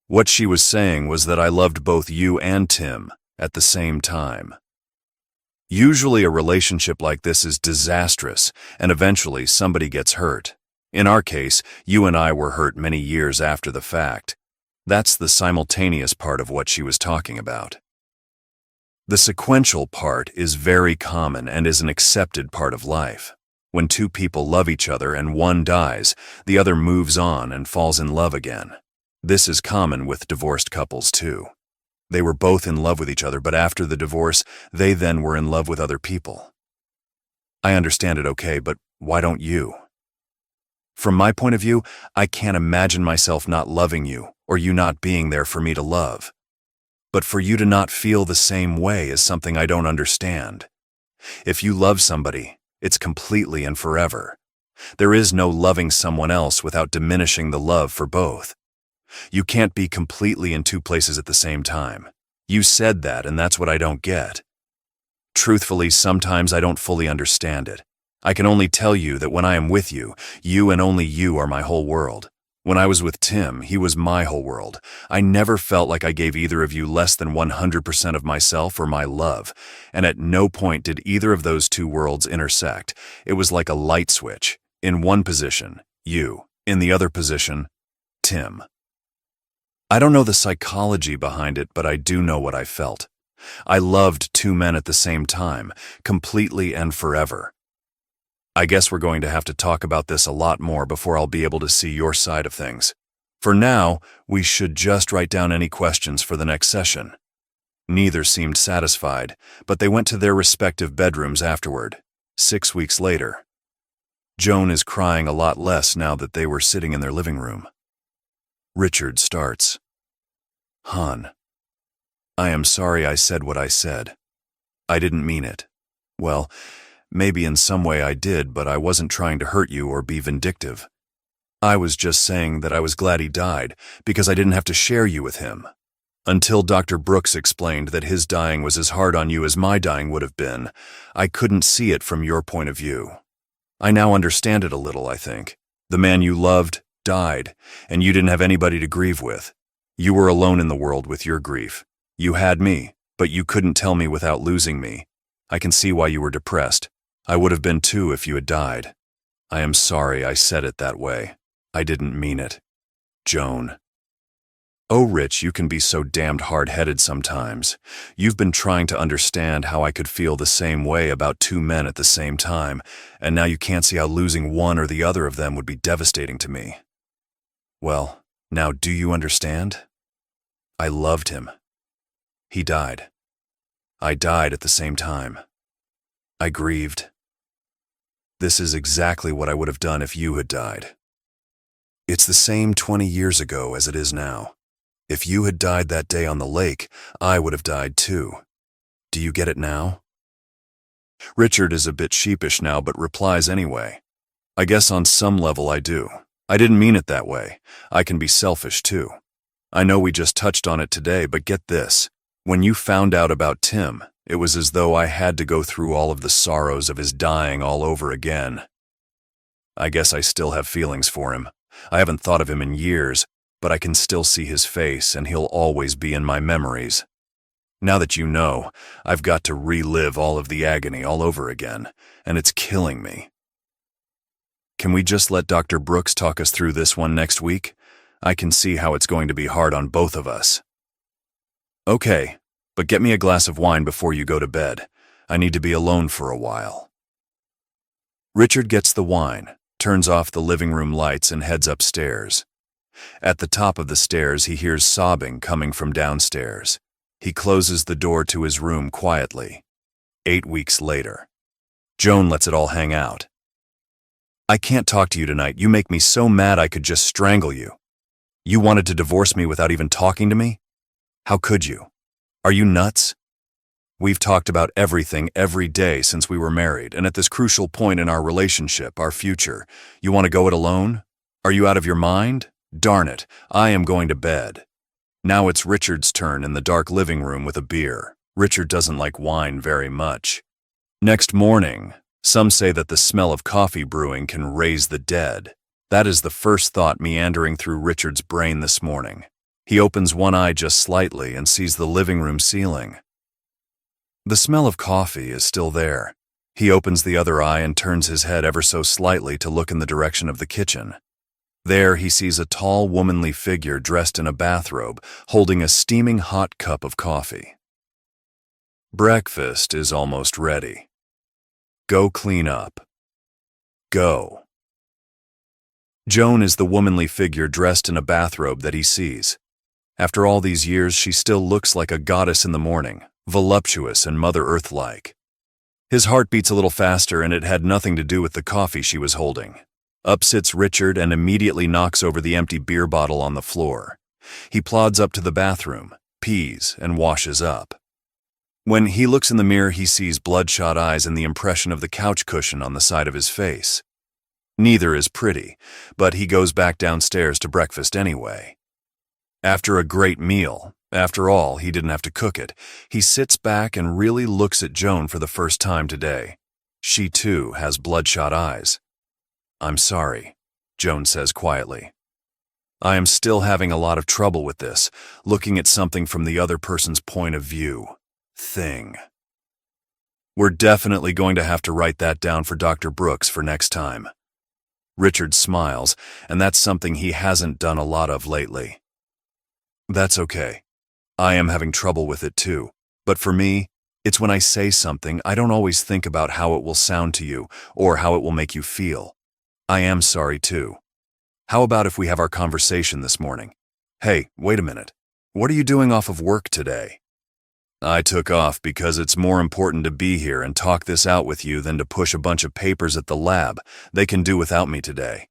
A: What she was saying was that I loved both you and Tim at the same time. Usually a relationship like this is disastrous, and eventually somebody gets hurt. In our case, you and I were hurt many years after the fact. That's the simultaneous part of what she was talking about. The sequential part is very common and is an accepted part of life. When 2 people love each other and one dies, the other moves on and falls in love again. This is common with divorced couples too. They were both in love with each other, but after the divorce, they then were in love with other people. I understand it okay, but why don't you? From my point of view, I can't imagine myself not loving you or you not being there for me to love. But for you to not feel the same way is something I don't understand. If you love somebody, it's completely and forever. There is no loving someone else without diminishing the love for both. You can't be completely in 2 places at the same time. You said that, and that's what I don't get. Truthfully, sometimes I don't fully understand it. I can only tell you that when I am with you, you and only you are my whole world. When I was with Tim, he was my whole world. I never felt like I gave either of you less than 100% of myself or my love, and at no point did either of those 2 worlds intersect. It was like a light switch. In one position, you. In the other position, Tim. I don't know the psychology behind it, but I do know what I felt. I loved 2 men at the same time, completely and forever. I guess we're going to have to talk about this a lot more before I'll be able to see your side of things. For now, we should just write down any questions for the next session. Neither seemed satisfied, but they went to their respective bedrooms afterward. 6 weeks later. Joan is crying a lot less now that they were sitting in their living room. Richard starts. Hon, I am sorry I said what I said. I didn't mean it. Well, maybe in some way I did, but I wasn't trying to hurt you or be vindictive. I was just saying that I was glad he died because I didn't have to share you with him. Until Dr. Brooks explained that his dying was as hard on you as my dying would have been, I couldn't see it from your point of view. I now understand it a little, I think. The man you loved died, and you didn't have anybody to grieve with. You were alone in the world with your grief. You had me, but you couldn't tell me without losing me. I can see why you were depressed. I would have been too if you had died. I am sorry I said it that way. I didn't mean it. Joan. Oh, Rich, you can be so damned hard-headed sometimes. You've been trying to understand how I could feel the same way about 2 men at the same time, and now you can't see how losing one or the other of them would be devastating to me. Well, now do you understand? I loved him. He died. I died at the same time. I grieved. This is exactly what I would have done if you had died. It's the same 20 years ago as it is now. If you had died that day on the lake, I would have died too. Do you get it now? Richard is a bit sheepish now but replies anyway. I guess on some level I do. I didn't mean it that way. I can be selfish too. I know we just touched on it today, but get this. When you found out about Tim, it was as though I had to go through all of the sorrows of his dying all over again. I guess I still have feelings for him. I haven't thought of him in years, but I can still see his face and he'll always be in my memories. Now that you know, I've got to relive all of the agony all over again, and it's killing me. Can we just let Dr. Brooks talk us through this one next week? I can see how it's going to be hard on both of us. Okay, but get me a glass of wine before you go to bed. I need to be alone for a while. Richard gets the wine, turns off the living room lights and heads upstairs. At the top of the stairs, he hears sobbing coming from downstairs. He closes the door to his room quietly. 8 weeks later. Joan lets it all hang out. I can't talk to you tonight. You make me so mad I could just strangle you. You wanted to divorce me without even talking to me? How could you? Are you nuts? We've talked about everything every day since we were married, and at this crucial point in our relationship, our future, you want to go it alone? Are you out of your mind? Darn it, I am going to bed. Now it's Richard's turn in the dark living room with a beer. Richard doesn't like wine very much. Next morning, some say that the smell of coffee brewing can raise the dead. That is the first thought meandering through Richard's brain this morning. He opens one eye just slightly and sees the living room ceiling. The smell of coffee is still there. He opens the other eye and turns his head ever so slightly to look in the direction of the kitchen. There he sees a tall, womanly figure dressed in a bathrobe, holding a steaming hot cup of coffee. Breakfast is almost ready. Go clean up. Go. Joan is the womanly figure dressed in a bathrobe that he sees. After all these years, she still looks like a goddess in the morning, voluptuous and Mother Earth-like. His heart beats a little faster, and it had nothing to do with the coffee she was holding. Up sits Richard and immediately knocks over the empty beer bottle on the floor. He plods up to the bathroom, pees, and washes up. When he looks in the mirror, he sees bloodshot eyes and the impression of the couch cushion on the side of his face. Neither is pretty, but he goes back downstairs to breakfast anyway. After a great meal, after all, he didn't have to cook it, he sits back and really looks at Joan for the first time today. She, too, has bloodshot eyes. I'm sorry, Joan says quietly. I am still having a lot of trouble with this, looking at something from the other person's point of view. Thing. We're definitely going to have to write that down for Dr. Brooks for next time. Richard smiles, and that's something he hasn't done a lot of lately. That's okay. I am having trouble with it too, but for me, it's when I say something, I don't always think about how it will sound to you or how it will make you feel. I am sorry too. How about if we have our conversation this morning? Hey, wait a minute. What are you doing off of work today? I took off because it's more important to be here and talk this out with you than to push a bunch of papers at the lab. They can do without me today.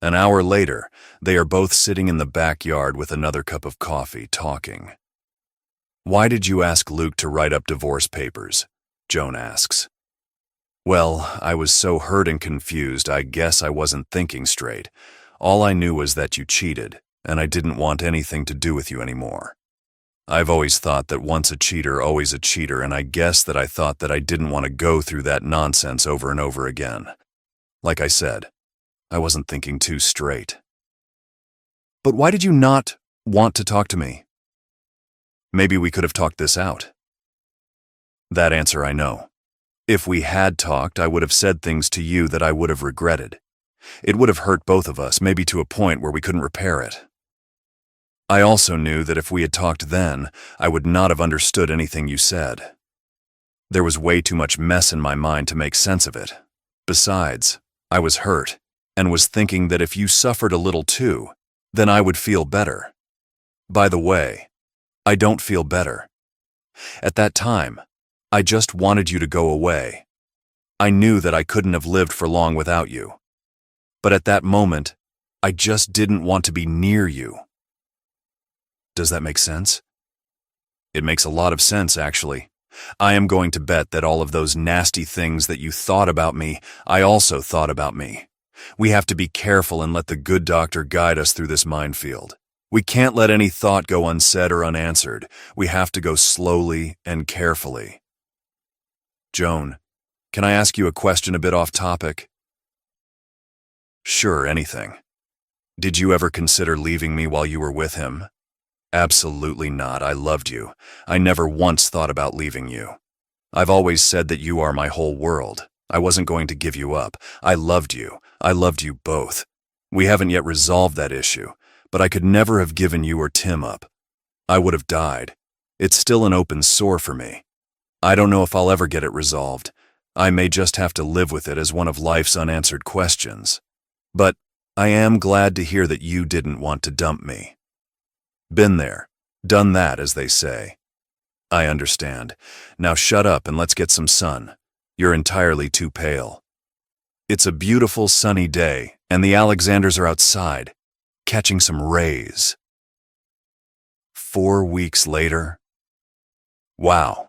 A: An hour later, they are both sitting in the backyard with another cup of coffee, talking. Why did you ask Luke to write up divorce papers? Joan asks. Well, I was so hurt and confused, I guess I wasn't thinking straight. All I knew was that you cheated, and I didn't want anything to do with you anymore. I've always thought that once a cheater, always a cheater, and I guess that I thought that I didn't want to go through that nonsense over and over again. Like I said, I wasn't thinking too straight. But why did you not want to talk to me? Maybe we could have talked this out. That answer I know. If we had talked, I would have said things to you that I would have regretted. It would have hurt both of us, maybe to a point where we couldn't repair it. I also knew that if we had talked then, I would not have understood anything you said. There was way too much mess in my mind to make sense of it. Besides, I was hurt, and was thinking that if you suffered a little too, then I would feel better. By the way, I don't feel better. At that time, I just wanted you to go away. I knew that I couldn't have lived for long without you. But at that moment, I just didn't want to be near you. Does that make sense? It makes a lot of sense, actually. I am going to bet that all of those nasty things that you thought about me, I also thought about me. We have to be careful and let the good doctor guide us through this minefield. We can't let any thought go unsaid or unanswered. We have to go slowly and carefully. Joan, can I ask you a question a bit off topic? Sure, anything. Did you ever consider leaving me while you were with him? Absolutely not. I loved you. I never once thought about leaving you. I've always said that you are my whole world. I wasn't going to give you up. I loved you. I loved you both. We haven't yet resolved that issue, but I could never have given you or Tim up. I would have died. It's still an open sore for me. I don't know if I'll ever get it resolved. I may just have to live with it as one of life's unanswered questions. But I am glad to hear that you didn't want to dump me. Been there, done that, as they say. I understand. Now shut up and let's get some sun. You're entirely too pale. It's a beautiful sunny day, and the Alexanders are outside, catching some rays. 4 weeks later? Wow,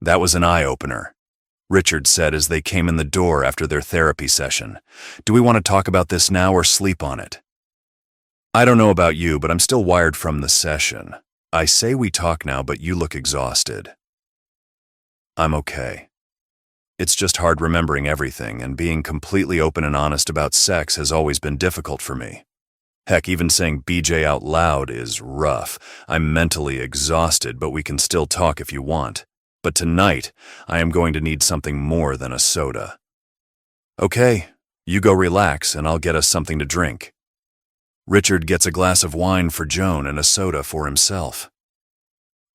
A: that was an eye-opener, Richard said as they came in the door after their therapy session. Do we want to talk about this now or sleep on it? I don't know about you, but I'm still wired from the session. I say we talk now, but you look exhausted. I'm okay. It's just hard remembering everything, and being completely open and honest about sex has always been difficult for me. Heck, even saying BJ out loud is rough. I'm mentally exhausted, but we can still talk if you want. But tonight, I am going to need something more than a soda. Okay, you go relax, and I'll get us something to drink. Richard gets a glass of wine for Joan and a soda for himself.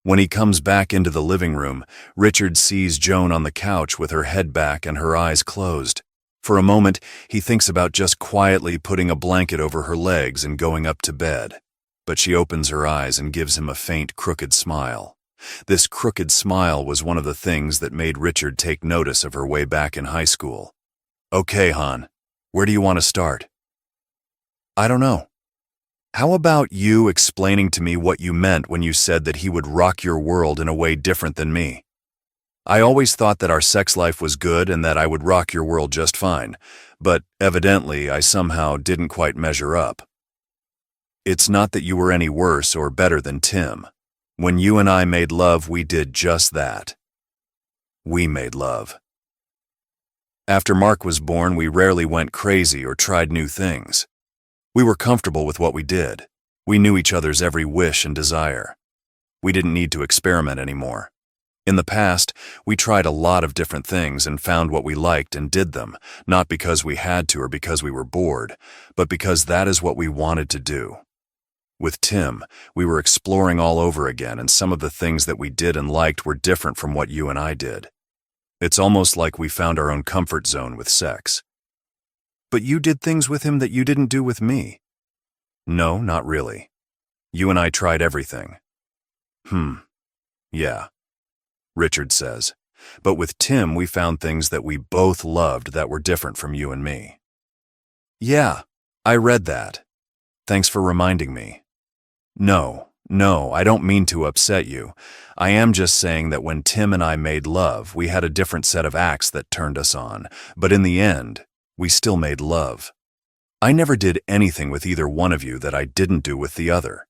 A: When he comes back into the living room, Richard sees Joan on the couch with her head back and her eyes closed. For a moment, he thinks about just quietly putting a blanket over her legs and going up to bed. But she opens her eyes and gives him a faint, crooked smile. This crooked smile was one of the things that made Richard take notice of her way back in high school. Okay, hon, where do you want to start? I don't know. How about you explaining to me what you meant when you said that he would rock your world in a way different than me? I always thought that our sex life was good and that I would rock your world just fine, but evidently I somehow didn't quite measure up. It's not that you were any worse or better than Tim. When you and I made love, we did just that. We made love. After Mark was born, we rarely went crazy or tried new things. We were comfortable with what we did. We knew each other's every wish and desire. We didn't need to experiment anymore. In the past, we tried a lot of different things and found what we liked and did them, not because we had to or because we were bored, but because that is what we wanted to do. With Tim, we were exploring all over again, and some of the things that we did and liked were different from what you and I did. It's almost like we found our own comfort zone with sex. But you did things with him that you didn't do with me. No, not really. You and I tried everything. Yeah, Richard says. But with Tim, we found things that we both loved that were different from you and me. Yeah, I read that. Thanks for reminding me. No, I don't mean to upset you. I am just saying that when Tim and I made love, we had a different set of acts that turned us on. But in the end, we still made love. I never did anything with either one of you that I didn't do with the other.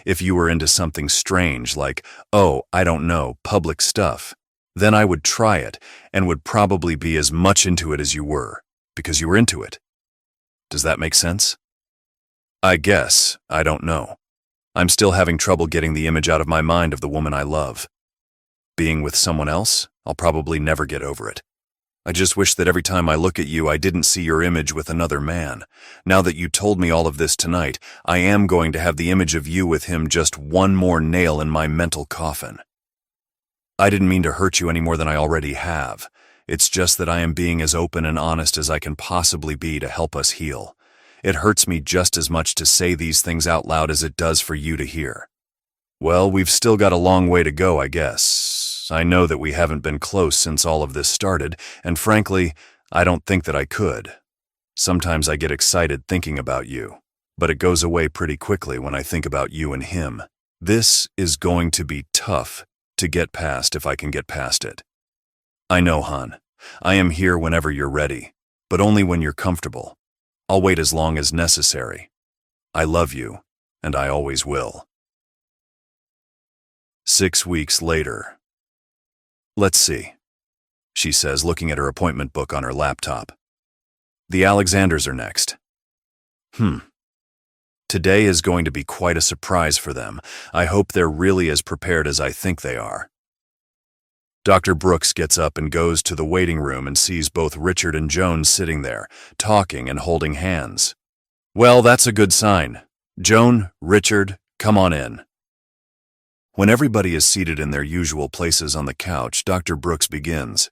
A: If you were into something strange like, I don't know, public stuff, then I would try it and would probably be as much into it as you were, because you were into it. Does that make sense? I guess. I don't know. I'm still having trouble getting the image out of my mind of the woman I love. Being with someone else, I'll probably never get over it. I just wish that every time I look at you, I didn't see your image with another man. Now that you told me all of this tonight, I am going to have the image of you with him just one more nail in my mental coffin. I didn't mean to hurt you any more than I already have. It's just that I am being as open and honest as I can possibly be to help us heal. It hurts me just as much to say these things out loud as it does for you to hear. Well, we've still got a long way to go, I guess. I know that we haven't been close since all of this started, and frankly, I don't think that I could. Sometimes I get excited thinking about you, but it goes away pretty quickly when I think about you and him. This is going to be tough, To get past if I can get past it. I know, hon. I am here whenever you're ready, but only when you're comfortable. I'll wait as long as necessary. I love you, and I always will. 6 weeks later. Let's see, she says, looking at her appointment book on her laptop. The Alexanders are next. Today is going to be quite a surprise for them. I hope they're really as prepared as I think they are. Dr. Brooks gets up and goes to the waiting room and sees both Richard and Joan sitting there, talking and holding hands. Well, that's a good sign. Joan, Richard, come on in. When everybody is seated in their usual places on the couch, Dr. Brooks begins.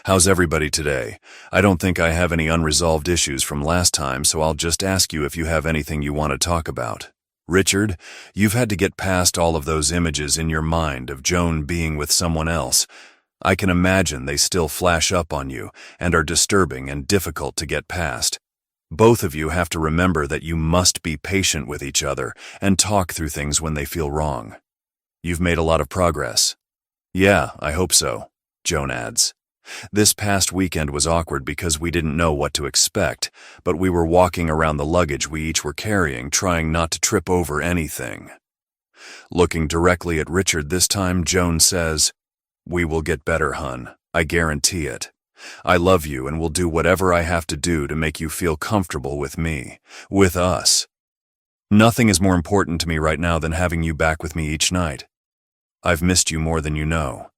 A: How's everybody today? I don't think I have any unresolved issues from last time, so I'll just ask you if you have anything you want to talk about. Richard, you've had to get past all of those images in your mind of Joan being with someone else. I can imagine they still flash up on you and are disturbing and difficult to get past. Both of you have to remember that you must be patient with each other and talk through things when they feel wrong. You've made a lot of progress. Yeah, I hope so, Joan adds. This past weekend was awkward because we didn't know what to expect, but we were walking around the luggage we each were carrying, trying not to trip over anything. Looking directly at Richard this time, Joan says, "We will get better, hun. I guarantee it. I love you and will do whatever I have to do to make you feel comfortable with me, with us. Nothing is more important to me right now than having you back with me each night. I've missed you more than you know.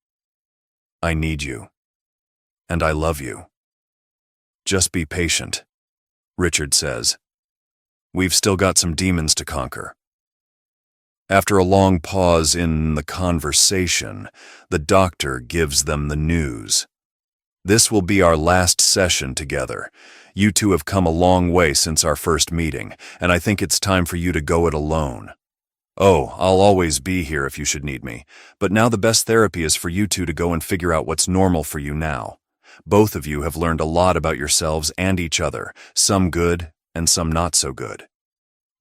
A: I need you. And I love you. Just be patient," Richard says. "We've still got some demons to conquer." After a long pause in the conversation, the doctor gives them the news. "This will be our last session together. You two have come a long way since our first meeting, and I think it's time for you to go it alone. Oh, I'll always be here if you should need me, but now the best therapy is for you two to go and figure out what's normal for you now. Both of you have learned a lot about yourselves and each other, some good and some not so good."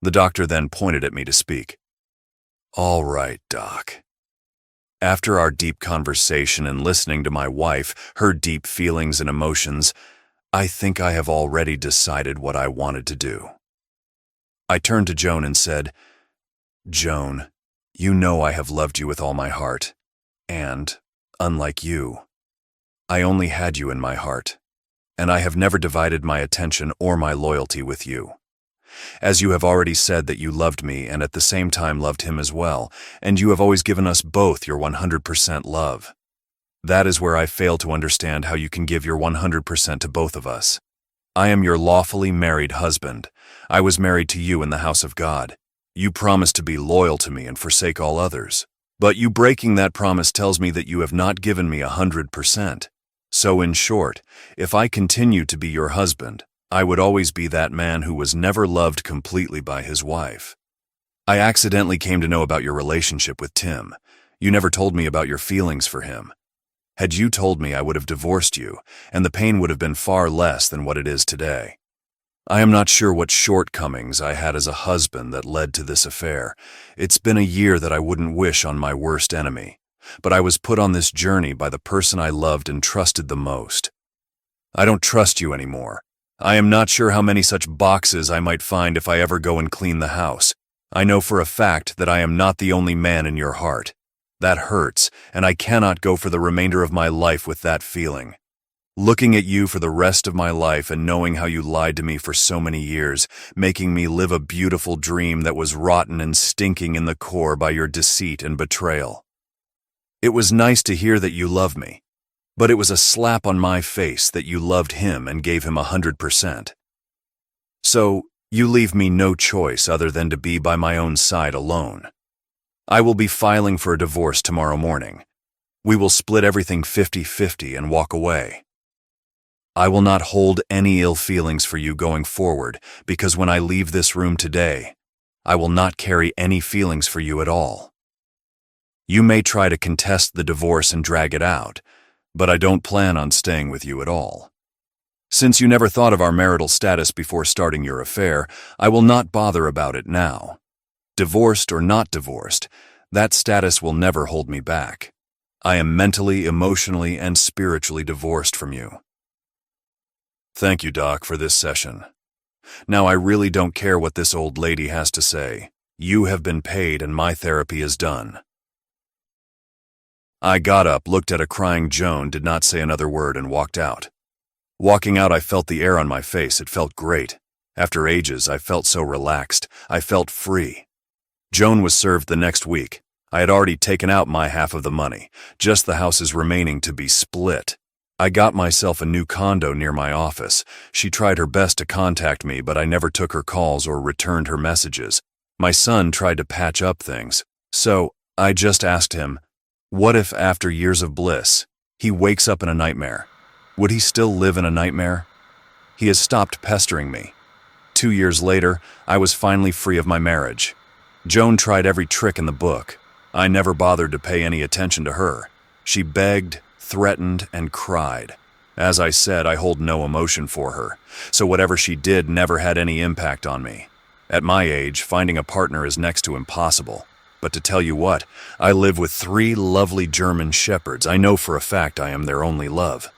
A: The doctor then pointed at me to speak. "All right, Doc. After our deep conversation and listening to my wife, her deep feelings and emotions, I think I have already decided what I wanted to do." I turned to Joan and said, "Joan, you know I have loved you with all my heart, and, unlike you, I only had you in my heart, and I have never divided my attention or my loyalty with you. As you have already said that you loved me and at the same time loved him as well, and you have always given us both your 100% love. That is where I fail to understand how you can give your 100% to both of us. I am your lawfully married husband. I was married to you in the house of God. You promised to be loyal to me and forsake all others. But you breaking that promise tells me that you have not given me 100%. So in short, if I continue to be your husband, I would always be that man who was never loved completely by his wife. I accidentally came to know about your relationship with Tim. You never told me about your feelings for him. Had you told me, I would have divorced you, and the pain would have been far less than what it is today. I am not sure what shortcomings I had as a husband that led to this affair. It's been a year that I wouldn't wish on my worst enemy. But I was put on this journey by the person I loved and trusted the most. I don't trust you anymore. I am not sure how many such boxes I might find if I ever go and clean the house. I know for a fact that I am not the only man in your heart. That hurts, and I cannot go for the remainder of my life with that feeling. Looking at you for the rest of my life and knowing how you lied to me for so many years, making me live a beautiful dream that was rotten and stinking in the core by your deceit and betrayal. It was nice to hear that you love me, but it was a slap on my face that you loved him and gave him 100%. So, you leave me no choice other than to be by my own side alone. I will be filing for a divorce tomorrow morning. We will split everything 50-50 and walk away. I will not hold any ill feelings for you going forward, because when I leave this room today, I will not carry any feelings for you at all. You may try to contest the divorce and drag it out, but I don't plan on staying with you at all. Since you never thought of our marital status before starting your affair, I will not bother about it now. Divorced or not divorced, that status will never hold me back. I am mentally, emotionally, and spiritually divorced from you. Thank you, Doc, for this session. Now I really don't care what this old lady has to say. You have been paid and my therapy is done. I got up, looked at a crying Joan, did not say another word, and walked out. Walking out, I felt the air on my face. It felt great. After ages, I felt so relaxed. I felt free. Joan was served the next week. I had already taken out my half of the money. Just the house is remaining to be split. I got myself a new condo near my office. She tried her best to contact me, but I never took her calls or returned her messages. My son tried to patch up things. So I just asked him, what if after years of bliss, he wakes up in a nightmare? Would he still live in a nightmare? He has stopped pestering me. 2 years later, I was finally free of my marriage. Joan tried every trick in the book. I never bothered to pay any attention to her. She begged, threatened, and cried. As I said, I hold no emotion for her, so whatever she did never had any impact on me. At my age, finding a partner is next to impossible. But to tell you what, I live with 3 lovely German shepherds. I know for a fact I am their only love.